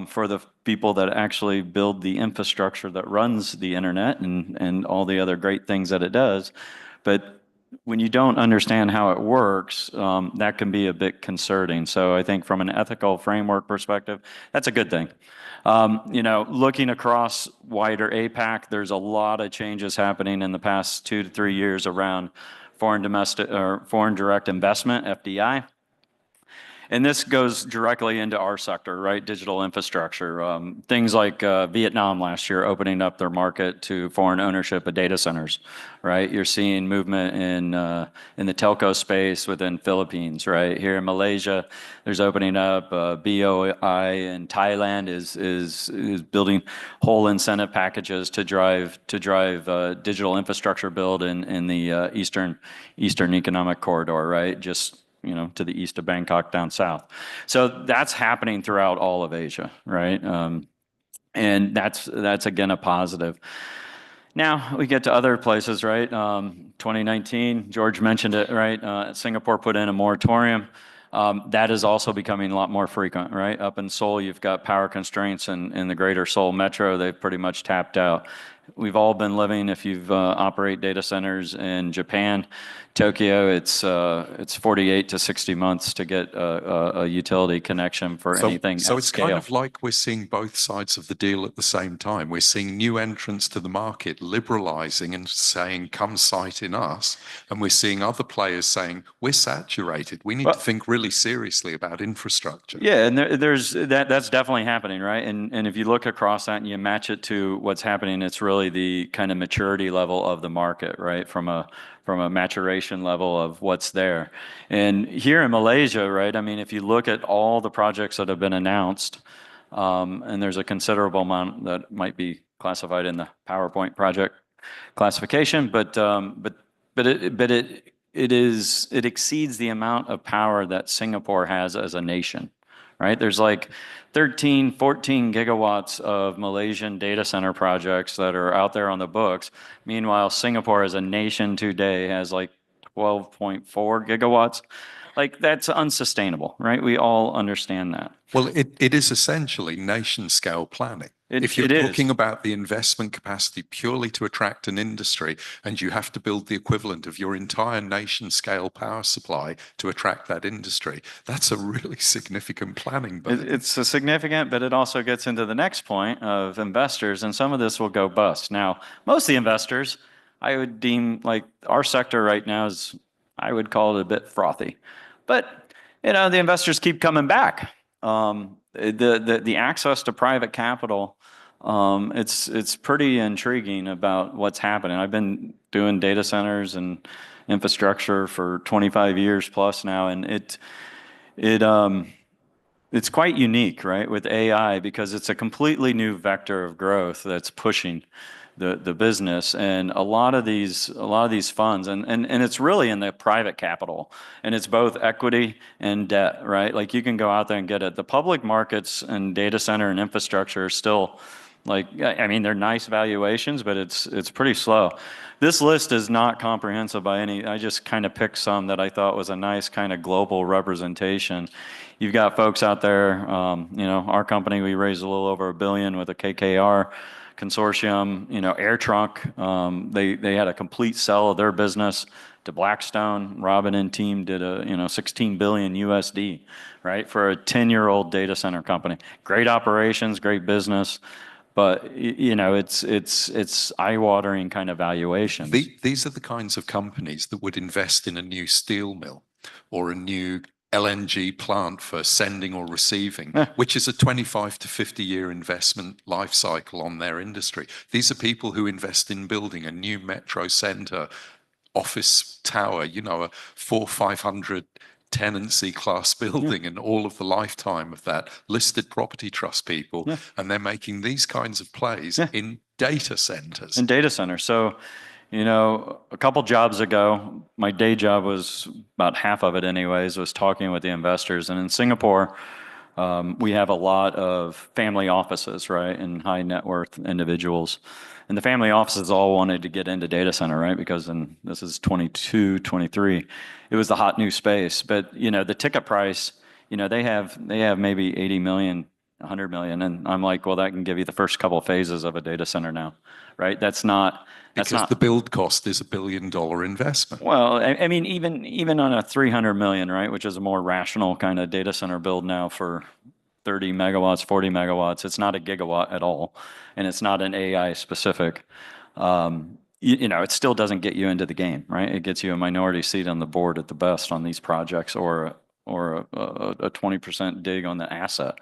for the people that actually build the infrastructure that runs the internet and all the other great things that it does. But when you don't understand how it works, that can be a bit concerning. So I think from an ethical framework perspective, that's a good thing. Looking across wider APAC, there's a lot of changes happening in the past 2 to 3 years around foreign direct investment, FDI. And this goes directly into our sector, right? Digital infrastructure. Things like Vietnam last year opening up their market to foreign ownership of data centers, right? You're seeing movement in the telco space within Philippines, right? Here in Malaysia, there's opening up. BOI in Thailand is building whole incentive packages to drive digital infrastructure build in the Eastern Economic Corridor, right? Just to the east of Bangkok down south. So that's happening throughout all of Asia, right? And that's again a positive. Now we get to other places, right? 2019, George mentioned it, right? Singapore put in a moratorium. That is also becoming a lot more frequent, right? Up in Seoul, you've got power constraints in the greater Seoul metro. They've pretty much tapped out. We've all been living, if you've operate data centers in Japan, Tokyo, it's 48 to 60 months to get a utility connection for anything So at it's scale. kind of like we're seeing both sides of the deal at the same time. We're seeing new entrants to the market liberalizing and saying, come site in us. And we're seeing other players saying, we're saturated. We need to think really seriously about infrastructure. Yeah, and that's definitely happening, right? And if you look across that and you match it to what's happening, it's really the kind of maturity level of the market, right? From a maturation level of what's there. And here in Malaysia, right? I mean, if you look at all the projects that have been announced, and there's a considerable amount that might be classified in the PowerPoint project classification, but it exceeds the amount of power that Singapore has as a nation, right? There's like 13, 14 gigawatts of Malaysian data center projects that are out there on the books. Meanwhile, Singapore as a nation today has like 12.4 gigawatts. Like that's unsustainable, right? We all understand that. Well, it is essentially nation scale planning. If you're talking about the investment capacity purely to attract an industry, and you have to build the equivalent of your entire nation scale power supply to attract that industry, that's a really significant planning burden. It's a significant, but it also gets into the next point of investors, and some of this will go bust. Now, most of the investors, I would deem like our sector right now is, I would call it a bit frothy. But, the investors keep coming back. The access to private capital, it's pretty intriguing about what's happening. I've been doing data centers and infrastructure for 25 years plus now, and it's quite unique, right, with AI, because it's a completely new vector of growth that's pushing the business, and a lot of these funds, and it's really in the private capital, and it's both equity and debt, right? Like you can go out there and get it. The public markets and data center and infrastructure are still like, I mean, they're nice valuations, but it's pretty slow. This list is not comprehensive by any. I just kind of picked some that I thought was a nice kind of global representation. You've got folks out there, our company, we raised a little over $1 billion with a KKR consortium, AirTrunk, they had a complete sell of their business to Blackstone. Robin and team did a, $16 billion USD, right, for a 10-year-old data center company. Great operations, great business, but it's eye-watering kind of valuations. These are the kinds of companies that would invest in a new steel mill or a new LNG plant for sending or receiving, which is a 25 to 50-year investment life cycle on their industry. These are people who invest in building a new metro center, office tower, a 400-500 tenancy class building, and all of the lifetime of that, listed property trust people, and they're making these kinds of plays in data centers. In data centers. So, a couple jobs ago, my day job was about half of it anyways, was talking with the investors. And in Singapore, we have a lot of family offices, right, and high net worth individuals. And the family offices all wanted to get into data center, right, because this is 22, 23, it was the hot new space. But, the ticket price, they have maybe 80 million, 100 million. And I'm like, well, that can give you the first couple of phases of a data center now, right? Because the build cost is $1 billion investment. Well, I mean, even on a 300 million, right, which is a more rational kind of data center build now for 30 megawatts, 40 megawatts, it's not a gigawatt at all, and it's not an AI specific. It still doesn't get you into the game, right? It gets you a minority seat on the board at the best on these projects, or a 20% dig on the asset.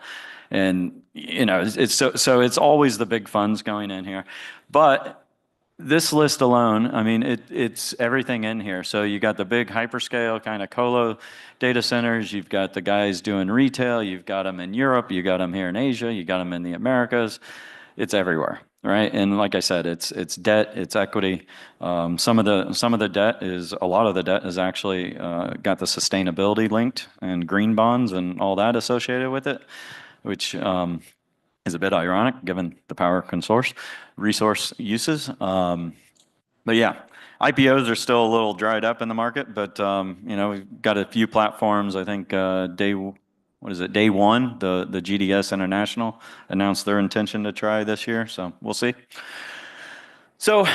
And it's always the big funds going in here, but this list alone, I mean, it's everything in here. So you got the big hyperscale kind of colo data centers. You've got the guys doing retail. You've got them in Europe. You got them here in Asia. You got them in the Americas. It's everywhere, right? And like I said, it's debt, it's equity. Some of the debt is, a lot of the debt is actually got the sustainability linked and green bonds and all that associated with it, which is a bit ironic given the power resource uses. But yeah, IPOs are still a little dried up in the market, but we've got a few platforms. I think day one, the GDS International announced their intention to try this year, so we'll see. So,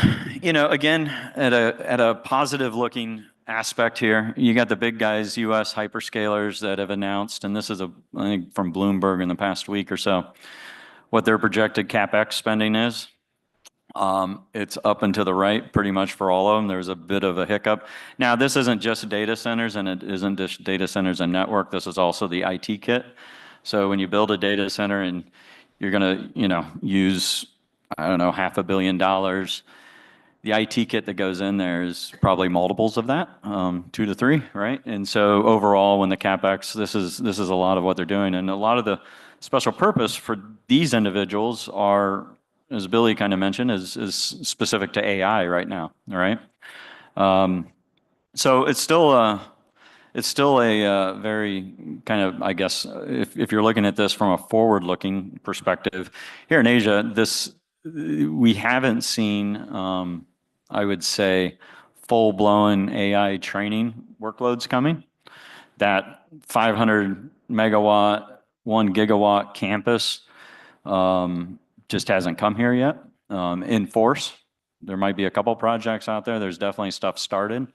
again, at a positive looking aspect here, you got the big guys, US hyperscalers that have announced, and this is I think from Bloomberg in the past week or so, what their projected CapEx spending is. It's up and to the right pretty much for all of them. There's a bit of a hiccup. Now, this isn't just data centers, and it isn't just data centers and network. This is also the IT kit. So when you build a data center and you're going to, use, I don't know, $500 million, the IT kit that goes in there is probably multiples of that, 2 to 3, right? And so overall, when the CapEx, this is a lot of what they're doing, and a lot of the special purpose for these individuals are, as Billy kind of mentioned, is specific to AI right now, all right? So it's still a very kind of, I guess, if you're looking at this from a forward-looking perspective, here in Asia, we haven't seen, I would say, full-blown AI training workloads coming. That 500 megawatt, 1 gigawatt campus just hasn't come here yet in force. There might be a couple projects out there. There's definitely stuff started.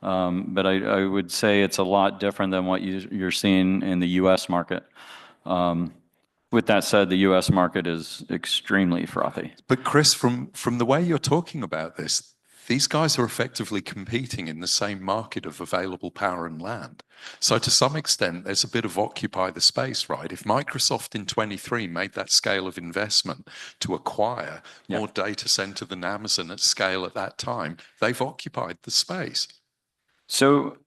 But I would say it's a lot different than what you're seeing in the US market. With that said, the US market is extremely frothy. But Chris, from the way you're talking about this, these guys are effectively competing in the same market of available power and land. So to some extent, there's a bit of occupy the space, right? If Microsoft in 23 made that scale of investment to acquire more data center than Amazon at scale at that time, they've occupied the space. So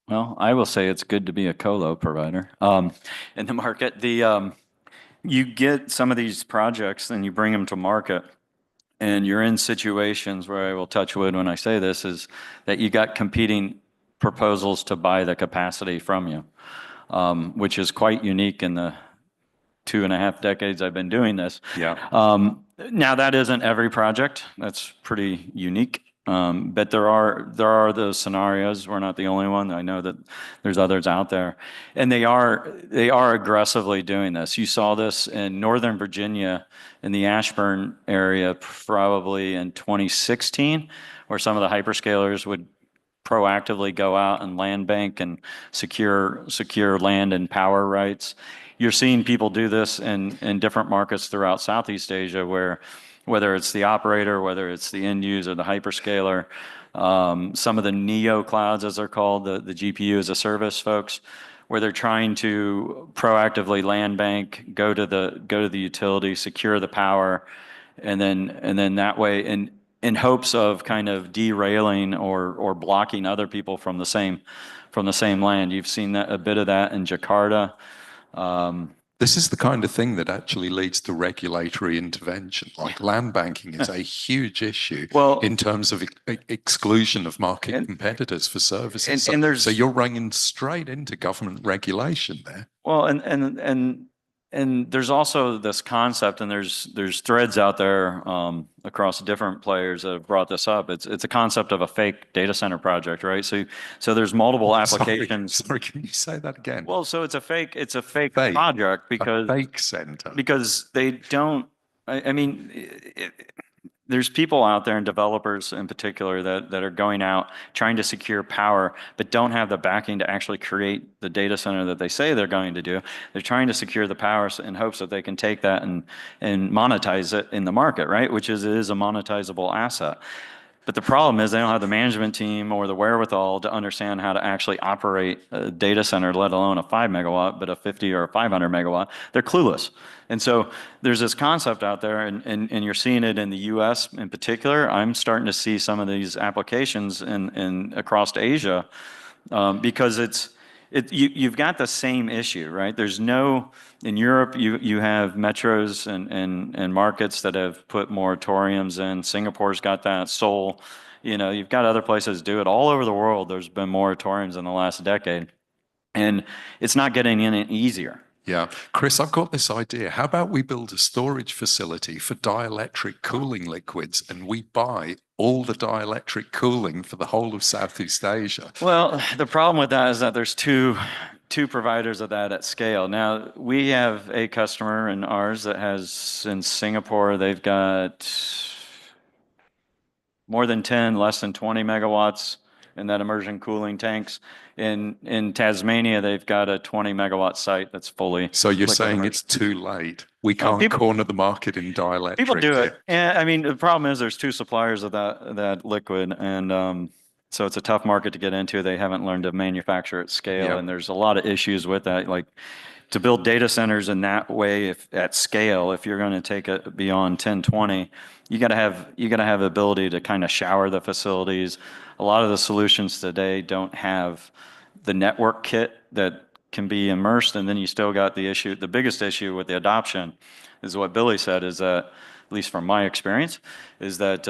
well, I will say it's good to be a colo provider in the market. You get some of these projects and you bring them to market, and you're in situations where, I will touch wood when I say this, is that you got competing proposals to buy the capacity from you, which is quite unique in the 2.5 decades I've been doing this. Yeah. Now, that isn't every project. That's pretty unique. But there are those scenarios. We're not the only one. I know that there's others out there, and they are aggressively doing this. You saw this in Northern Virginia, in the Ashburn area, probably in 2016, where some of the hyperscalers would proactively go out and land bank and secure land and power rights. You're seeing people do this in different markets throughout Southeast Asia, where whether it's the operator, whether it's the end user, the hyperscaler, some of the neo clouds, as they're called, the GPU as a service folks, where they're trying to proactively land bank, go to the utility, secure the power, and then that way in hopes of kind of derailing or blocking other people from the same land. You've seen a bit of that in Jakarta. This is the kind of thing that actually leads to regulatory intervention. Like land banking is a huge issue in terms of exclusion of market competitors for services. So you're running straight into government regulation there. Well, and there's also this concept, and there's threads out there across different players that have brought this up. It's a concept of a fake data center project, right? So there's multiple applications. Sorry, can you say that again? Well, so it's a fake project because a fake center. Because they don't. I mean, there's people out there and developers in particular that are going out trying to secure power, but don't have the backing to actually create the data center that they say they're going to do. They're trying to secure the power in hopes that they can take that and monetize it in the market, right? Which is a monetizable asset. But the problem is they don't have the management team or the wherewithal to understand how to actually operate a data center, let alone a 5 megawatt, but a 50 or a 500 megawatt. They're clueless. And so there's this concept out there, and you're seeing it in the US in particular. I'm starting to see some of these applications across Asia because you've got the same issue, right? In Europe, you have metros and markets that have put moratoriums in. Singapore's got that. Seoul, you've got other places do it. All over the world, there's been moratoriums in the last decade, and it's not getting any easier. Yeah. Chris, I've got this idea. How about we build a storage facility for dielectric cooling liquids, and we buy all the dielectric cooling for the whole of Southeast Asia? Well, the problem with that is that there's two providers of that at scale. Now, we have a customer in ours that has, in Singapore, they've got more than 10, less than 20 megawatts in that immersion cooling tanks. In Tasmania, they've got a 20 megawatt site that's fully. So you're saying it's too late. We can't corner the market in dielectric. People do it. And I mean, the problem is there's two suppliers of that liquid, and so it's a tough market to get into. They haven't learned to manufacture at scale, and there's a lot of issues with that. Like to build data centers in that way, at scale, if you're going to take it beyond 10, 20, you got to have the ability to kind of shower the facilities. A lot of the solutions today don't have the network kit that can be immersed, and then you still got the issue. The biggest issue with the adoption is what Billy said, is that, at least from my experience, is that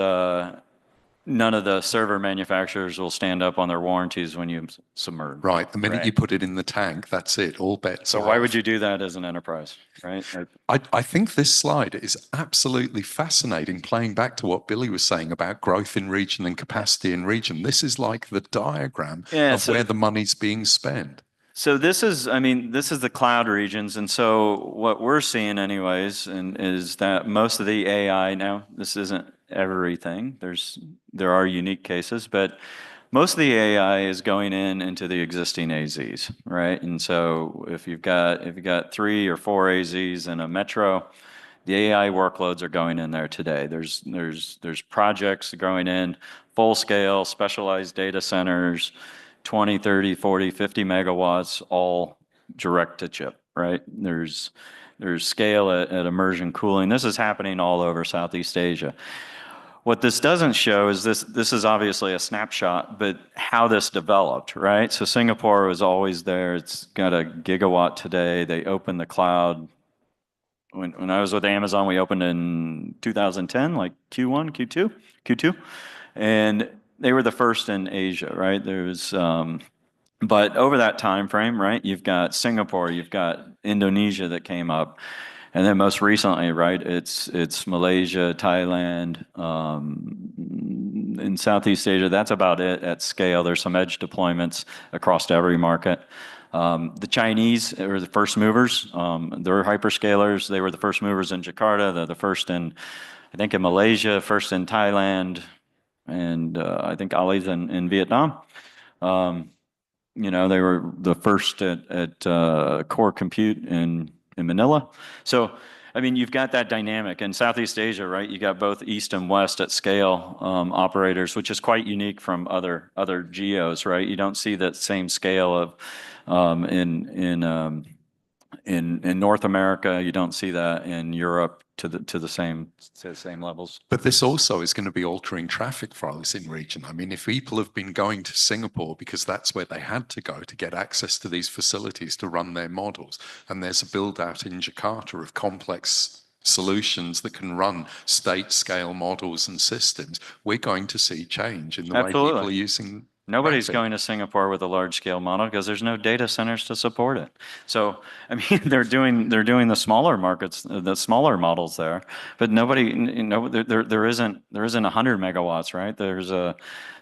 none of the server manufacturers will stand up on their warranties when you submerge. Right. The minute you put it in the tank, that's it. All bets. So why would you do that as an enterprise, right? I think this slide is absolutely fascinating, playing back to what Billy was saying about growth in region and capacity in region. This is like the diagram of where the money's being spent. So this is the cloud regions. And so what we're seeing anyways, is that most of the AI now, this isn't everything. There are unique cases, but most of the AI is going into the existing AZs, right? And so if you've got 3 or 4 AZs in a metro, the AI workloads are going in there today. There's projects going in, full scale, specialized data centers, 20, 30, 40, 50 megawatts, all direct to chip, right? There's scale at immersion cooling. This is happening all over Southeast Asia. What this doesn't show is this is obviously a snapshot, but how this developed, right? So Singapore was always there. It's got a gigawatt today. They opened the cloud. When I was with Amazon, we opened in 2010, like Q2. And they were the first in Asia, right? But over that time frame, right, you've got Singapore, you've got Indonesia that came up. And then most recently, right, it's Malaysia, Thailand, in Southeast Asia, that's about it at scale. There's some edge deployments across every market. The Chinese were the first movers. They're hyperscalers. They were the first movers in Jakarta. They're the first in, I think, in Malaysia, first in Thailand, and I think Ali's in Vietnam. You know, they were the first at core compute in Manila. So, I mean, you've got that dynamic in Southeast Asia, right? You got both East and West at scale operators, which is quite unique from other geos, right? You don't see that same scale of in North America. You don't see that in Europe to the same levels. But this also is going to be altering traffic flows in region. I mean, if people have been going to Singapore because that's where they had to go to get access to these facilities to run their models, and there's a build out in Jakarta of complex solutions that can run state scale models and systems, we're going to see change in the way people are using. Nobody's going to Singapore with a large scale model because there's no data centers to support it. So, I mean, they're doing the smaller markets, the smaller models there, but nobody, you know, there isn't 100 megawatts, right? There's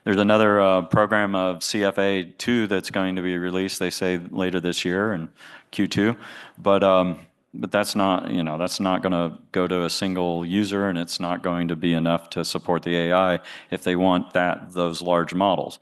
another program of CFA2 that's going to be released, they say later this year in Q2, but that's not, you know, that's not going to go to a single user, and it's not going to be enough to support the AI if they want those large models.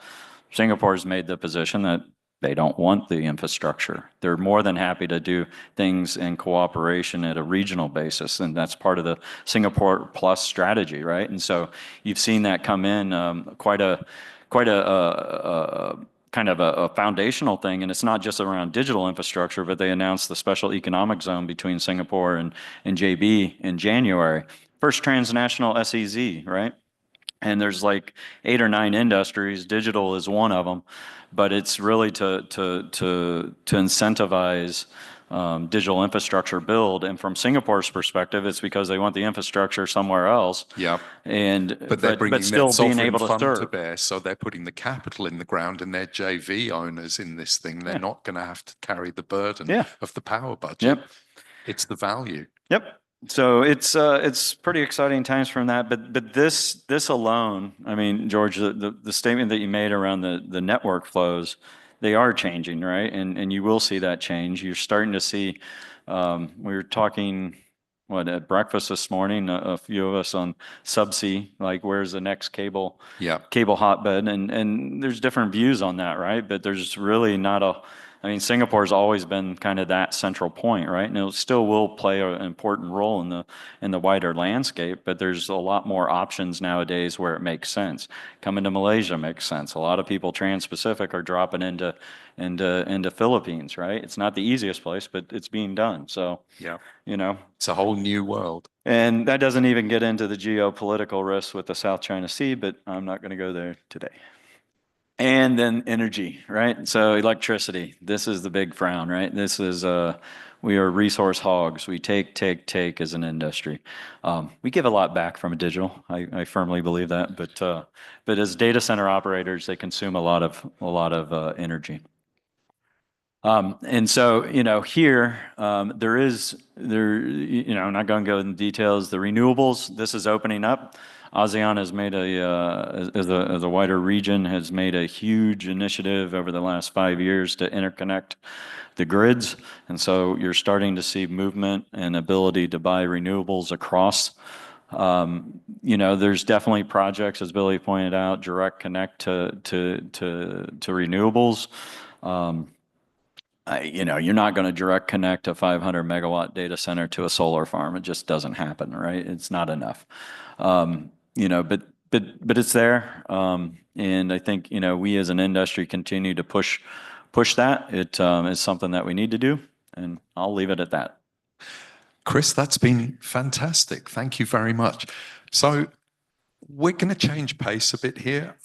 Singapore's made the position that they don't want the infrastructure. They're more than happy to do things in cooperation at a regional basis, and that's part of the Singapore Plus strategy, right? And so you've seen that come in quite a kind of a foundational thing, and it's not just around digital infrastructure, but they announced the special economic zone between Singapore and JB in January. First transnational SEZ, right? And there's like 8 or 9 industries. Digital is one of them, but it's really to incentivize digital infrastructure build. And from Singapore's perspective, it's because they want the infrastructure somewhere else. Yeah. But they're bringing still that being able to fund serve. to bear, so they're putting the capital in the ground, and they're JV owners in this thing. They're not going to have to carry the burden of the power budget. It's the value. Yep. So it's pretty exciting times from that, but this alone, I mean, George, the statement that you made around the network flows, they are changing, right? And you will see that change. You're starting to see. We were talking at breakfast this morning, a few of us on subsea, like where's the next cable hotbed, and there's different views on that, right? But there's really not a. I mean, Singapore's always been kind of that central point, right? And it still will play an important role in the wider landscape, but there's a lot more options nowadays where it makes sense. Coming to Malaysia makes sense. A lot of people trans-Pacific are dropping into Philippines, right? It's not the easiest place, but it's being done. So, you know, it's a whole new world. And that doesn't even get into the geopolitical risks with the South China Sea, but I'm not going to go there today. And then energy, right? So electricity, this is the big frown, right? This is, we are resource hogs. We take as an industry. We give a lot back from digital. I firmly believe that, but as data center operators, they consume a lot of energy. And so, you know, here, I'm not going to go into details. The renewables, this is opening up. ASEAN has made as a wider region, has made a huge initiative over the last 5 years to interconnect the grids. And so you're starting to see movement and ability to buy renewables across. You know, there's definitely projects, as Billy pointed out, direct connect to renewables. You know, you're not going to direct connect a 500 megawatt data center to a solar farm. It just doesn't happen, right? It's not enough. You know, but it's there. And I think, you know, we as an industry continue to push that. It is something that we need to do, and I'll leave it at that. Chris, that's been fantastic. Thank you very much. So we're going to change pace a bit here.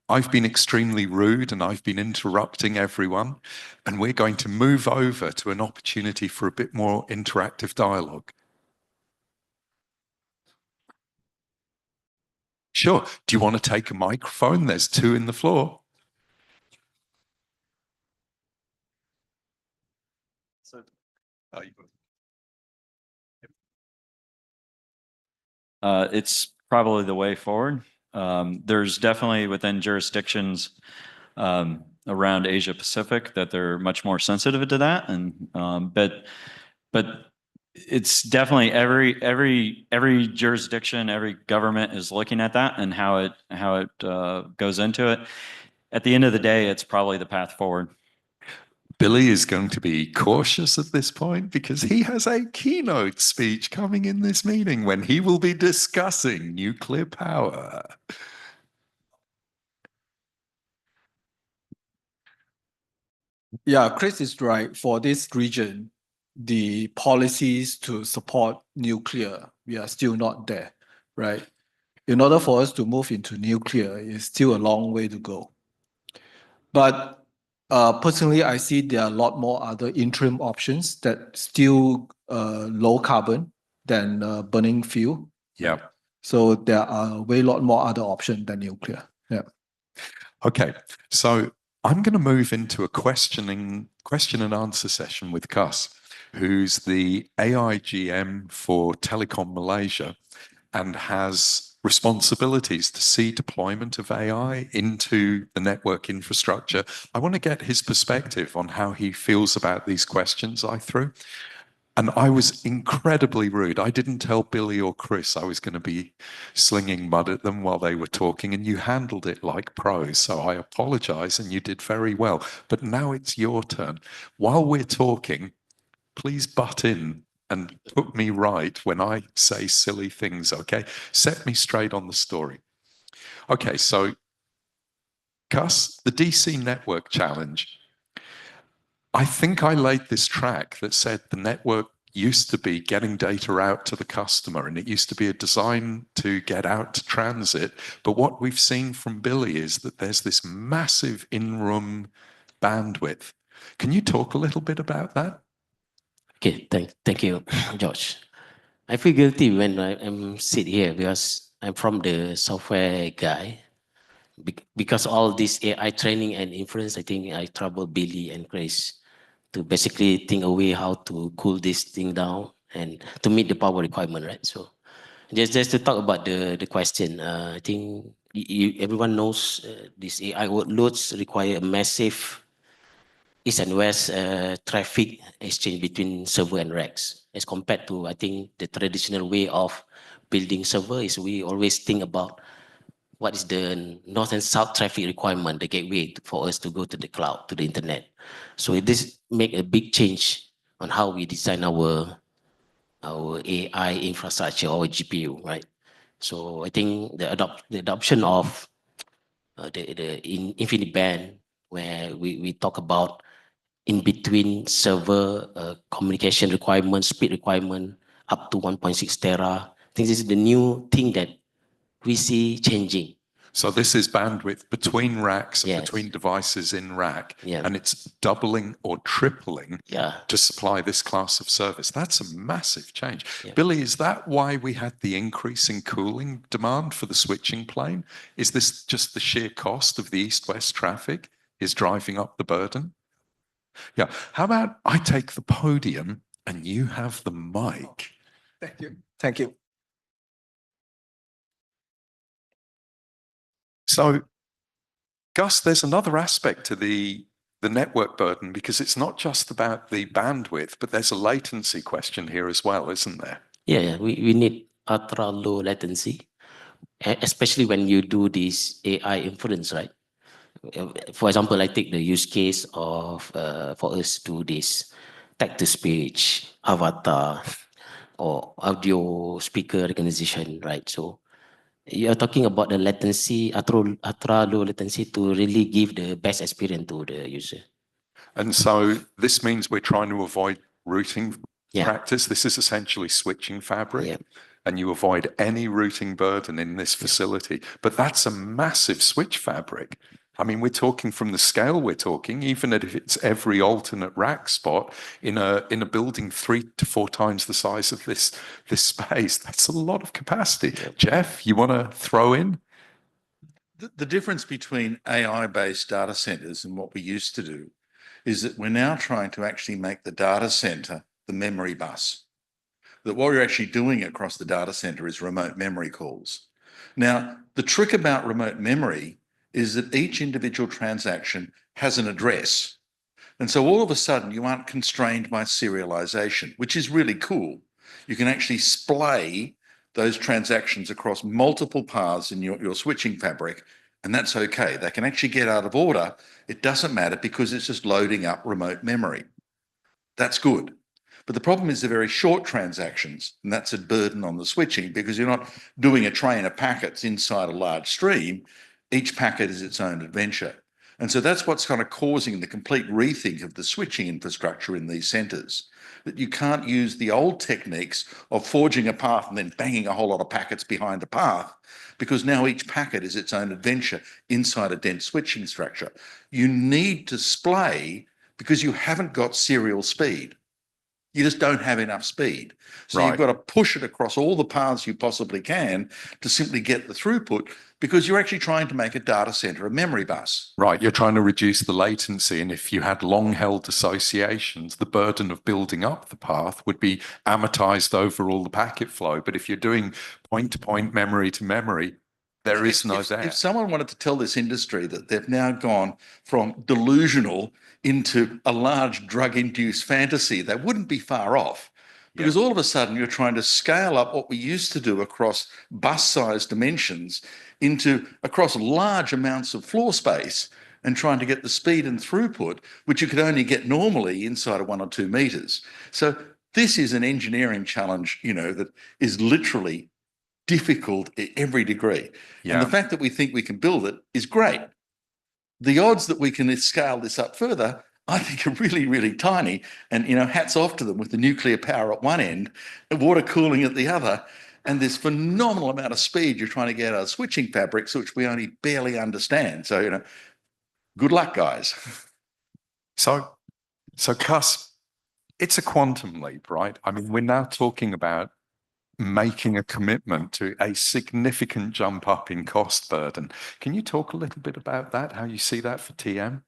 I've been extremely rude and I've been interrupting everyone, and we're going to move over to an opportunity for a bit more interactive dialogue. Sure. Do you want to take a microphone? There's 2 in the floor. It's probably the way forward. There's definitely within jurisdictions around Asia Pacific that they're much more sensitive to that, and but it's definitely every jurisdiction, every government is looking at that and how it goes into it. At the end of the day, it's probably the path forward. Billy is going to be cautious at this point because he has a keynote speech coming in this meeting when he will be discussing nuclear power. Yeah, Chris is right. For this region, the policies to support nuclear, we are still not there, right? In order for us to move into nuclear, it's still a long way to go. But personally, I see there are a lot more other interim options that still low carbon than burning fuel. Yeah. So there are way lot more other options than nuclear. Yeah. Okay, so I'm going to move into a question and answer session with Gus, who's the AI GM for Telecom Malaysia and has responsibilities to see deployment of AI into the network infrastructure. I want to get his perspective on how he feels about these questions I threw. And I was incredibly rude. I didn't tell Billy or Chris I was going to be slinging mud at them while they were talking, and you handled it like pros. So I apologize, and you did very well. But now it's your turn. While we're talking, please butt in and put me right when I say silly things, okay? Set me straight on the story. Okay, so Gus, the DC Network Challenge. I think I laid this track that said the network used to be getting data out to the customer, and it used to be a design to get out to transit. But what we've seen from Billy is that there's this massive in-room bandwidth. Can you talk a little bit about that? Okay, thank you, George. I feel guilty when I'm sit here because I'm from the software guy. Because all this AI training and inference, I think I trouble Billy and Chris to basically think a way how to cool this thing down and to meet the power requirement, right? So just to talk about the question, I think everyone knows these AI workloads require a massive east and west traffic exchange between server and racks, as compared to, I think, the traditional way of building server is we always think about what is the north and south traffic requirement, the gateway for us to go to the cloud, to the internet. So this make a big change on how we design our AI infrastructure or GPU, right? So I think the adoption of the infinite band, where we talk about in between server communication requirement, speed requirement, up to 1.6 tera. I think this is the new thing that we see changing. So this is bandwidth between racks, Yes. between devices in rack, Yeah. and it's doubling or tripling Yeah. to supply this class of service. That's a massive change. Yeah. Billy, is that why we had the increase in cooling demand for the switching plane? Is this just the sheer cost of the east-west traffic is driving up the burden? Yeah. How about I take the podium and you have the mic? Thank you. Thank you. So, Gus, there's another aspect to the network burden, because it's not just about the bandwidth, but there's a latency question here as well, isn't there? Yeah, we need ultra low latency, especially when you do this AI inference, right? For example, I take the use case of for us to do this text-to-speech, avatar, or audio speaker recognition, right? So you are talking about the latency, ultra low latency to really give the best experience to the user. And so this means we're trying to avoid routing Yeah. practice. This is essentially switching fabric. Yeah. And you avoid any routing burden in this facility. But that's a massive switch fabric. I mean, we're talking from the scale we're talking, even if it's every alternate rack spot in a building 3 to 4 times the size of this space. That's a lot of capacity. Jeff, you want to throw in? The difference between AI-based data centers and what we used to do is that we're now trying to actually make the data center the memory bus. That what we're actually doing across the data center is remote memory calls. Now, the trick about remote memory is that each individual transaction has an address. And so all of a sudden you aren't constrained by serialization, which is really cool. You can actually splay those transactions across multiple paths in your switching fabric, and that's okay. They can actually get out of order. It doesn't matter because it's just loading up remote memory. That's good. But the problem is they're very short transactions, and that's a burden on the switching because you're not doing a train of packets inside a large stream. Each packet is its own adventure. And so that's what's kind of causing the complete rethink of the switching infrastructure in these centres, that you can't use the old techniques of forging a path and then banging a whole lot of packets behind a path, because now each packet is its own adventure inside a dense switching structure. You need to splay because you haven't got serial speed. You just don't have enough speed. So Right. you've got to push it across all the paths you possibly can to simply get the throughput, because you're actually trying to make a data center a memory bus. Right, you're trying to reduce the latency, and if you had long-held associations, the burden of building up the path would be amortized over all the packet flow. But if you're doing point-to-point, memory to memory, there is no there. If someone wanted to tell this industry that they've now gone from delusional into a large drug-induced fantasy, they wouldn't be far off. Because all of a sudden you're trying to scale up what we used to do across bus-sized dimensions into across large amounts of floor space, and trying to get the speed and throughput, which you could only get normally inside of 1 or 2 meters. So this is an engineering challenge, that is literally difficult at every degree. Yeah. And the fact that we think we can build it is great. The odds that we can scale this up further, I think, are really, really tiny. And, hats off to them with the nuclear power at one end and water cooling at the other, and this phenomenal amount of speed you're trying to get out of switching fabrics, which we only barely understand. So, good luck, guys. So Cuss, it's a quantum leap, right? I mean, we're now talking about making a commitment to a significant jump up in cost burden. Can you talk a little bit about that, how you see that for TM?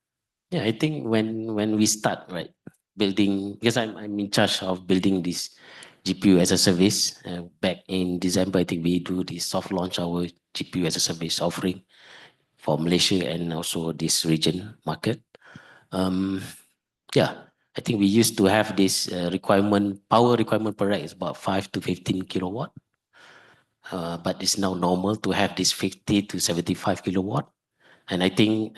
Yeah, I think when we start, right, building, because I'm in charge of building this GPU as a service. Back in December, I think we do the soft launch our GPU as a service offering for Malaysia and also this region market. Yeah, I think we used to have this power requirement per rack is about 5 to 15 kilowatt. But it's now normal to have this 50 to 75 kilowatt. And I think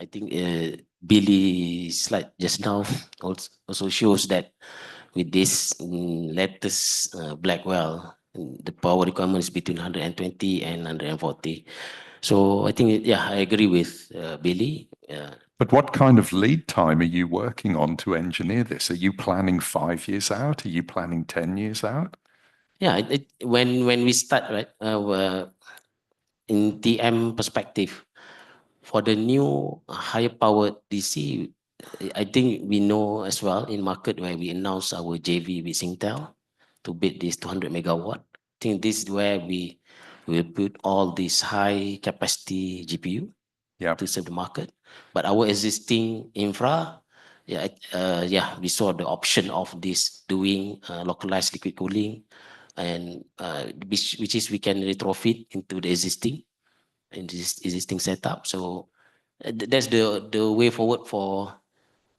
Billy's slide just now also shows that with this latest Blackwell, the power requirement is between 120 and 140. So I think, yeah, I agree with Billy. But what kind of lead time are you working on to engineer this? Are you planning 5 years out? Are you planning 10 years out? Yeah, when we start, right, in TM perspective, for the new higher powered DC, I think we know as well in market where we announced our JV with Singtel to build this 200 megawatt. I think this is where we will put all this high capacity GPU to serve the market. But our existing infra, we saw the option of this doing localized liquid cooling, and which is we can retrofit into the existing setup. So that's the way forward for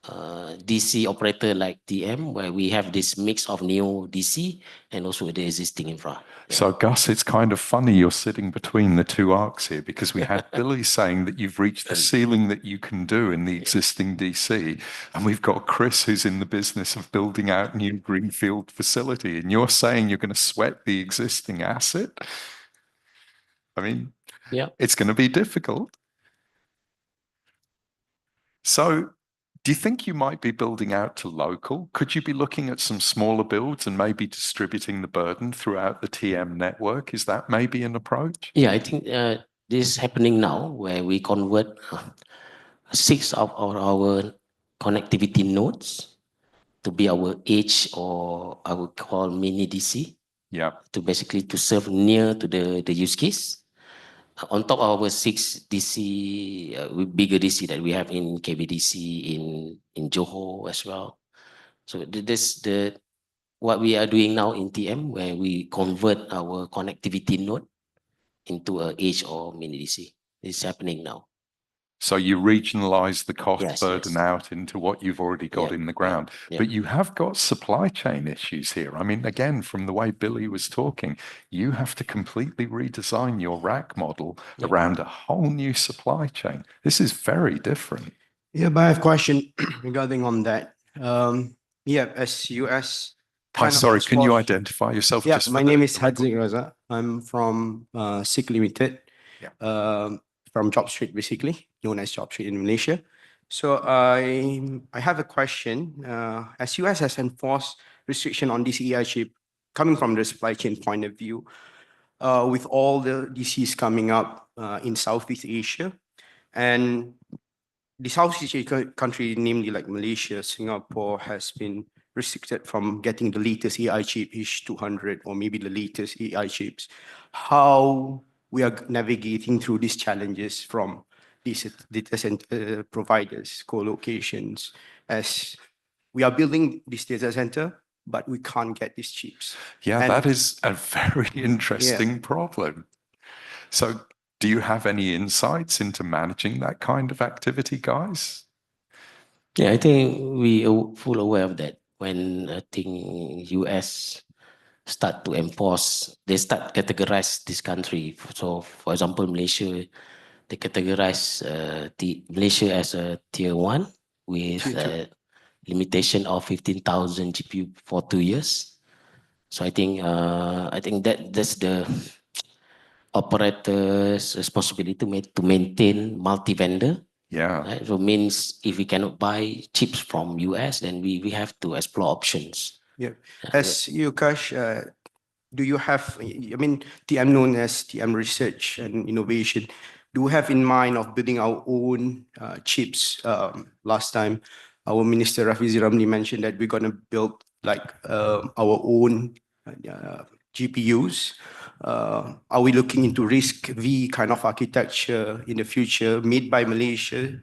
DC operator like TM, where we have this mix of new DC and also the existing infra. So Gus, it's kind of funny you're sitting between the two arcs here, because we had Billy saying that you've reached the ceiling that you can do in the existing DC, and we've got Chris who's in the business of building out new greenfield facility, and you're saying you're going to sweat the existing asset. I mean, it's going to be difficult. So do you think you might be building out to local? Could you be looking at some smaller builds and maybe distributing the burden throughout the TM network? Is that maybe an approach? Yeah, I think this is happening now, where we convert 6 of our connectivity nodes to be our edge, or I would call mini DC. Yeah. To basically to serve near to the use case. On top of our 6 DC, bigger DC that we have in KBDC, in Johor as well. So this what we are doing now in TM, where we convert our connectivity node into a edge or mini DC. It's happening now. So you regionalize the cost Yes, burden yes. out into what you've already got Yeah, in the yeah, ground. yeah. But you have got supply chain issues here. I mean, again, from the way Billy was talking, you have to completely redesign your rack model Yeah. around a whole new supply chain. This is very different. Yeah, but I have a question regarding on that. Yeah, as US Hi, kind of sorry, can you explores- identify yourself? Yeah, just my for name the is record? Hadzik Raza. I'm from SIG Limited. Yeah. From Job Street, basically, known as Job Street in Malaysia. So I have a question. As US has enforced restriction on this AI chip, coming from the supply chain point of view, with all the DCs coming up in Southeast Asia, and the Southeast Asian country, namely like Malaysia, Singapore, has been restricted from getting the latest AI chip, H200, or maybe the latest AI chips. How we are navigating through these challenges from these data center providers, co-locations, as we are building this data center, but we can't get these chips. Yeah, And- that is a very interesting problem. So do you have any insights into managing that kind of activity, guys? Yeah, I think we are full aware of that. When I think US start to enforce, they start categorize this country. So, for example, Malaysia, they categorize the Malaysia as a tier 1 with Tier 2. a limitation of 15,000 GPU for 2 years. So I think that's the operator's responsibility to maintain multi-vendor. Yeah. Right? So means if we cannot buy chips from US, then we have to explore options. Yeah. As you, Kash, do you have, I mean, TM known as TM Research and Innovation, do we have in mind of building our own chips? Last time, our Minister Rafizi Ramli mentioned that we're going to build like our own GPUs. Are we looking into RISC-V kind of architecture in the future made by Malaysia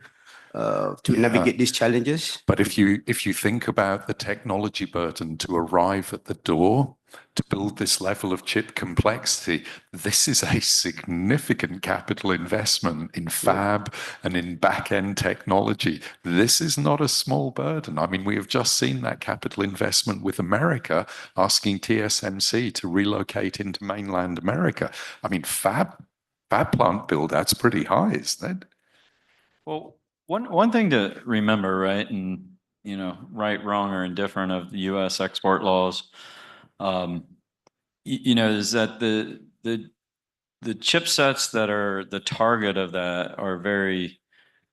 to navigate these challenges? But if you think about the technology burden to arrive at the door to build this level of chip complexity, this is a significant capital investment in fab and in back-end technology. This is not a small burden. I mean, we have just seen that capital investment with America asking TSMC to relocate into mainland America. I mean, fab plant build, that's pretty high, isn't it? Well, one thing to remember, right, and right, wrong, or indifferent of the U.S. export laws, is that the chipsets that are the target of that are very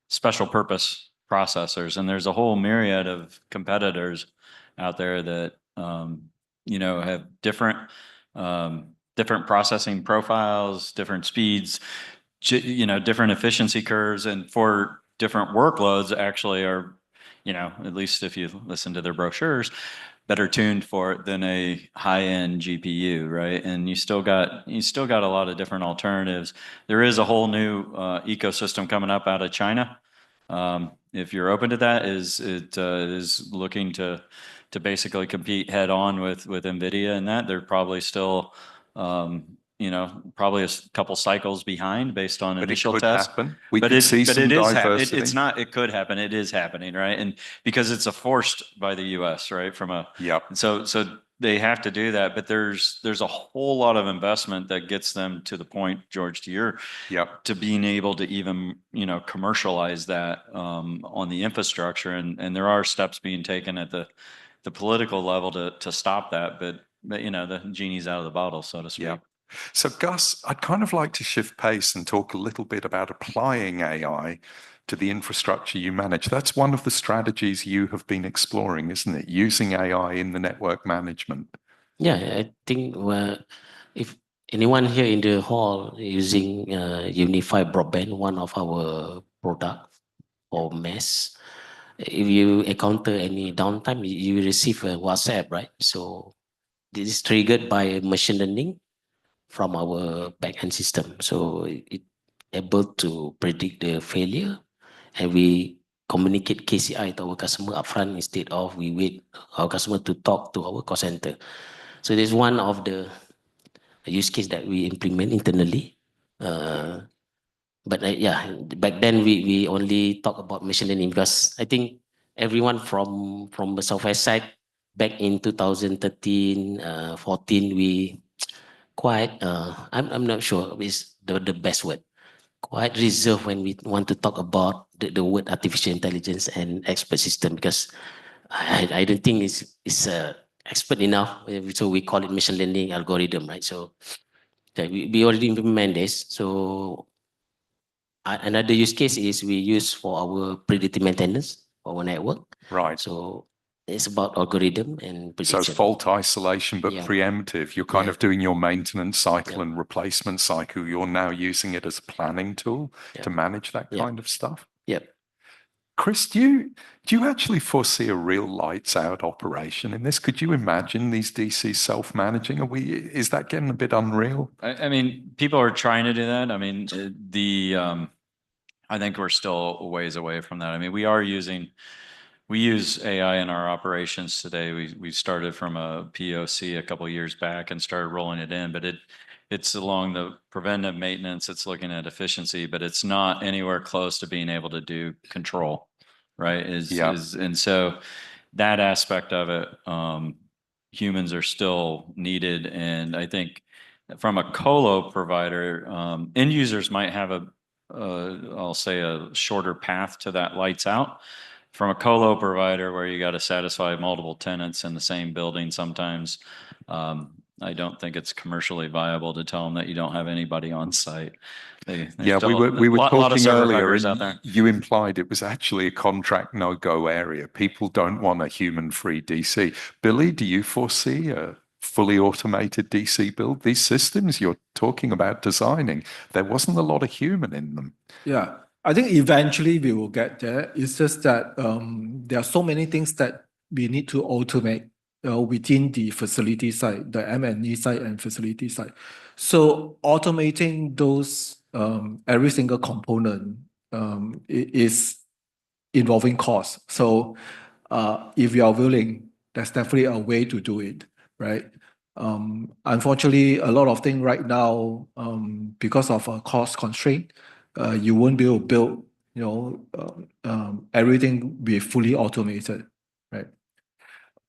special purpose processors, and there's a whole myriad of competitors out there that have different processing profiles, different speeds, different efficiency curves, and for different workloads actually are, at least if you listen to their brochures, better tuned for it than a high-end GPU, right? And you still got a lot of different alternatives. There is a whole new ecosystem coming up out of China. If you're open to that, is looking to basically compete head on with NVIDIA, and that they're probably still probably a couple cycles behind based on initial tests. Happen. We could see some diversity. It's not. It could happen. It is happening, right? And because it's forced by the U.S., right? So they have to do that. But there's a whole lot of investment that gets them to the point, George, to being able to even commercialize that on the infrastructure, and there are steps being taken at the political level to stop that. But the genie's out of the bottle, so to speak. Yeah. So Gus, I'd kind of like to shift pace and talk a little bit about applying AI to the infrastructure you manage. That's one of the strategies you have been exploring, isn't it? Using AI in the network management. Yeah, I think if anyone here in the hall using Unified Broadband, one of our product or MES, if you encounter any downtime, you receive a WhatsApp, right? So this is triggered by machine learning from our backend system. So it able to predict the failure, and we communicate KCI to our customer upfront instead of we wait our customer to talk to our call center. So this is one of the use case that we implement internally. But yeah, back then we only talk about machine learning because I think everyone from the software side back in 2013, 14, we quite I'm not sure is the best word, quite reserved when we want to talk about the word artificial intelligence and expert system because I don't think it's expert enough. So we call it machine learning algorithm, right? So okay, we already implement this. So another use case is we use for our predictive maintenance for our network. Right. So it's about algorithm and So prediction. fault isolation, but Yeah. preemptive. You're kind Yeah. of doing your maintenance cycle Yeah. and replacement cycle. You're now using it as a planning tool Yeah. to manage that Yeah. kind of stuff. Yep. Chris, do you actually foresee a real lights out operation in this? Could you imagine these DCs self-managing? Is that getting a bit unreal? I mean, people are trying to do that. I mean, I think we're still a ways away from that. I mean, we use AI in our operations today. We started from a POC a couple of years back and started rolling it in, but it's along the preventive maintenance. It's looking at efficiency, but it's not anywhere close to being able to do control, right? Yeah. And so that aspect of it, humans are still needed. And I think from a colo provider, end users might have I'll say a shorter path to that lights out. From a colo provider where you got to satisfy multiple tenants in the same building sometimes, I don't think it's commercially viable to tell them that you don't have anybody on site. Yeah, we were lot of talking server earlier, fuckers out and there. you implied it was actually a contract no-go area. People don't want a human-free DC. Billy, do you foresee a fully automated DC build? These systems you're talking about designing, there wasn't a lot of human in them. Yeah, I think eventually we will get there. It's just that there are so many things that we need to automate within the facility side, the M&E side and facility side. So automating those every single component is involving cost. So if you are willing, that's definitely a way to do it, right? Unfortunately, a lot of things right now, because of a cost constraint, you won't be able to build, everything be fully automated, right?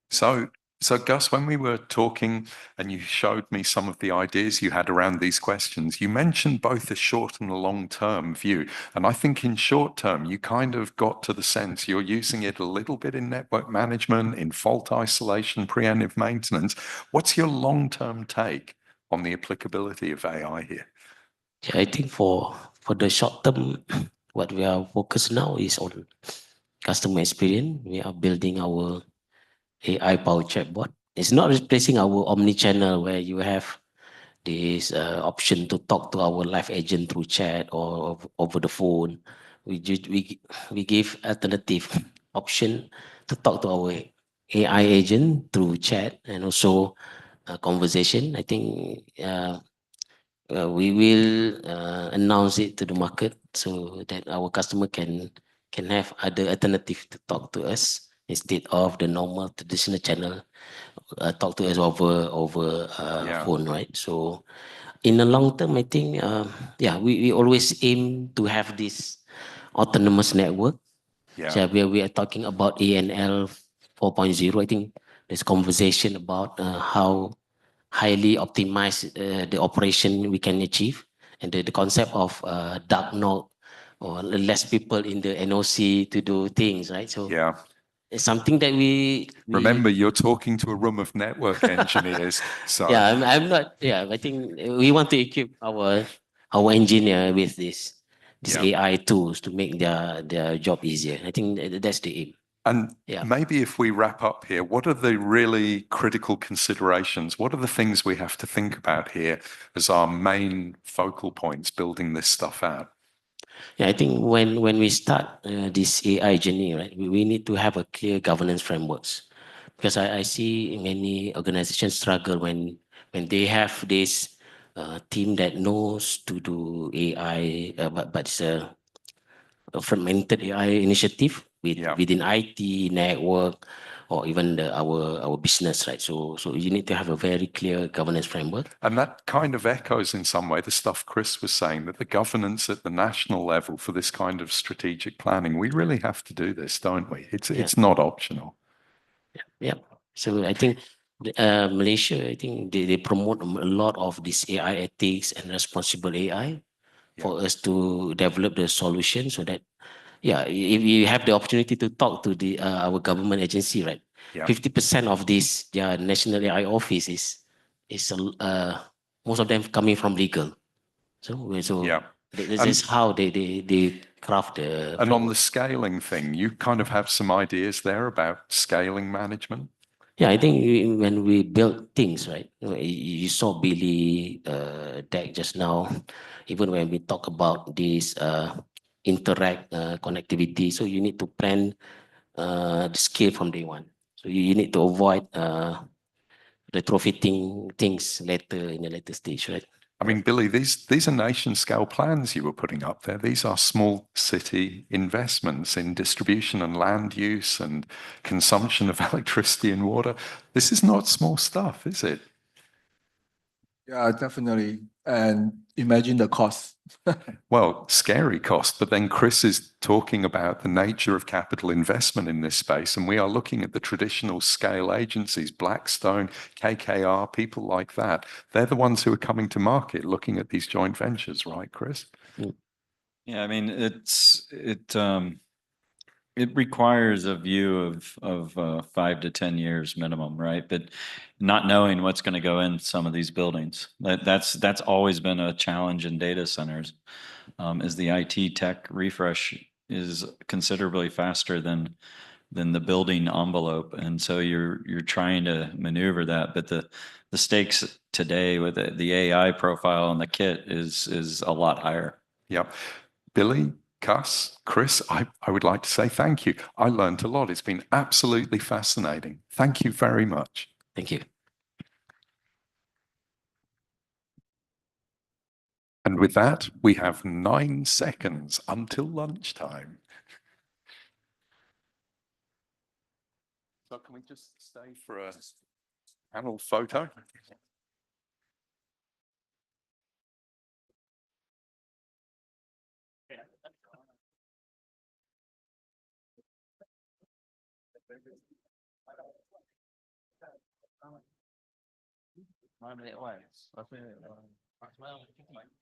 So Gus, when we were talking and you showed me some of the ideas you had around these questions, you mentioned both a short and a long-term view. And I think in short term, you kind of got to the sense you're using it a little bit in network management, in fault isolation, preemptive maintenance. What's your long-term take on the applicability of AI here? Yeah, I think for the short term, what we are focused now is on customer experience. We are building our AI powered chatbot. It's not replacing our omni-channel where you have this option to talk to our live agent through chat or over the phone. We give alternative option to talk to our AI agent through chat and also conversation. I think we will announce it to the market so that our customer can have other alternative to talk to us instead of the normal traditional channel talk to us over Yeah. phone, right? So in the long term, I think yeah, we always aim to have this autonomous network. Yeah. So we are talking about ANL 4.0. I think there's conversation about how highly optimize the operation we can achieve, and the concept of dark node or less people in the NOC to do things, right? So Yeah. it's something that we Remember, you're talking to a room of network engineers. So yeah, I'm not. Yeah, I think we want to equip our engineer with these Yeah. AI tools to make their job easier. I think that's the aim. And Yeah. maybe if we wrap up here, what are the really critical considerations? What are the things we have to think about here as our main focal points building this stuff out? Yeah, I think when we start this AI journey, right, we need to have a clear governance frameworks, because I see many organizations struggle when they have this team that knows to do AI, but it's a fragmented AI initiative. Yeah. within IT, network, or even our business, right? So you need to have a very clear governance framework. And that kind of echoes in some way the stuff Chris was saying, that the governance at the national level for this kind of strategic planning, we really have to do this, don't we? It's not optional. Yeah. So I think Malaysia, I think they promote a lot of this AI ethics and responsible AI for us to develop the solution, so that, if you have the opportunity to talk to the our government agency, right? Yeah. 50% of this, national AI office is most of them coming from legal. So Yeah. that's how they craft the. And on the scaling thing, you kind of have some ideas there about scaling management. Yeah, I think when we build things, right? You saw Billy deck just now. Even when we talk about this interact connectivity, so you need to plan the scale from day one. So you need to avoid retrofitting things later in a later stage, right? I mean, Billy, these are nation scale plans you were putting up there. These are small city investments in distribution and land use and consumption of electricity and water. This is not small stuff, is it? Yeah, definitely. And imagine the cost. Well, scary cost, but then Chris is talking about the nature of capital investment in this space, and we are looking at the traditional scale agencies, Blackstone, KKR, people like that. They're the ones who are coming to market looking at these joint ventures, right, Chris? Yeah, I mean, it requires a view of 5 to 10 years minimum, right? But not knowing what's going to go in some of these buildings, that's always been a challenge in data centers. Is the IT tech refresh is considerably faster than the building envelope, and so you're trying to maneuver that. But the stakes today with the AI profile and the kit is a lot higher. Yep. Billy, Cuss, Chris, I would like to say thank you. I learned a lot. It's been absolutely fascinating. Thank you very much. Thank you. And with that, we have 9 seconds until lunchtime. So can we just stay for a panel photo?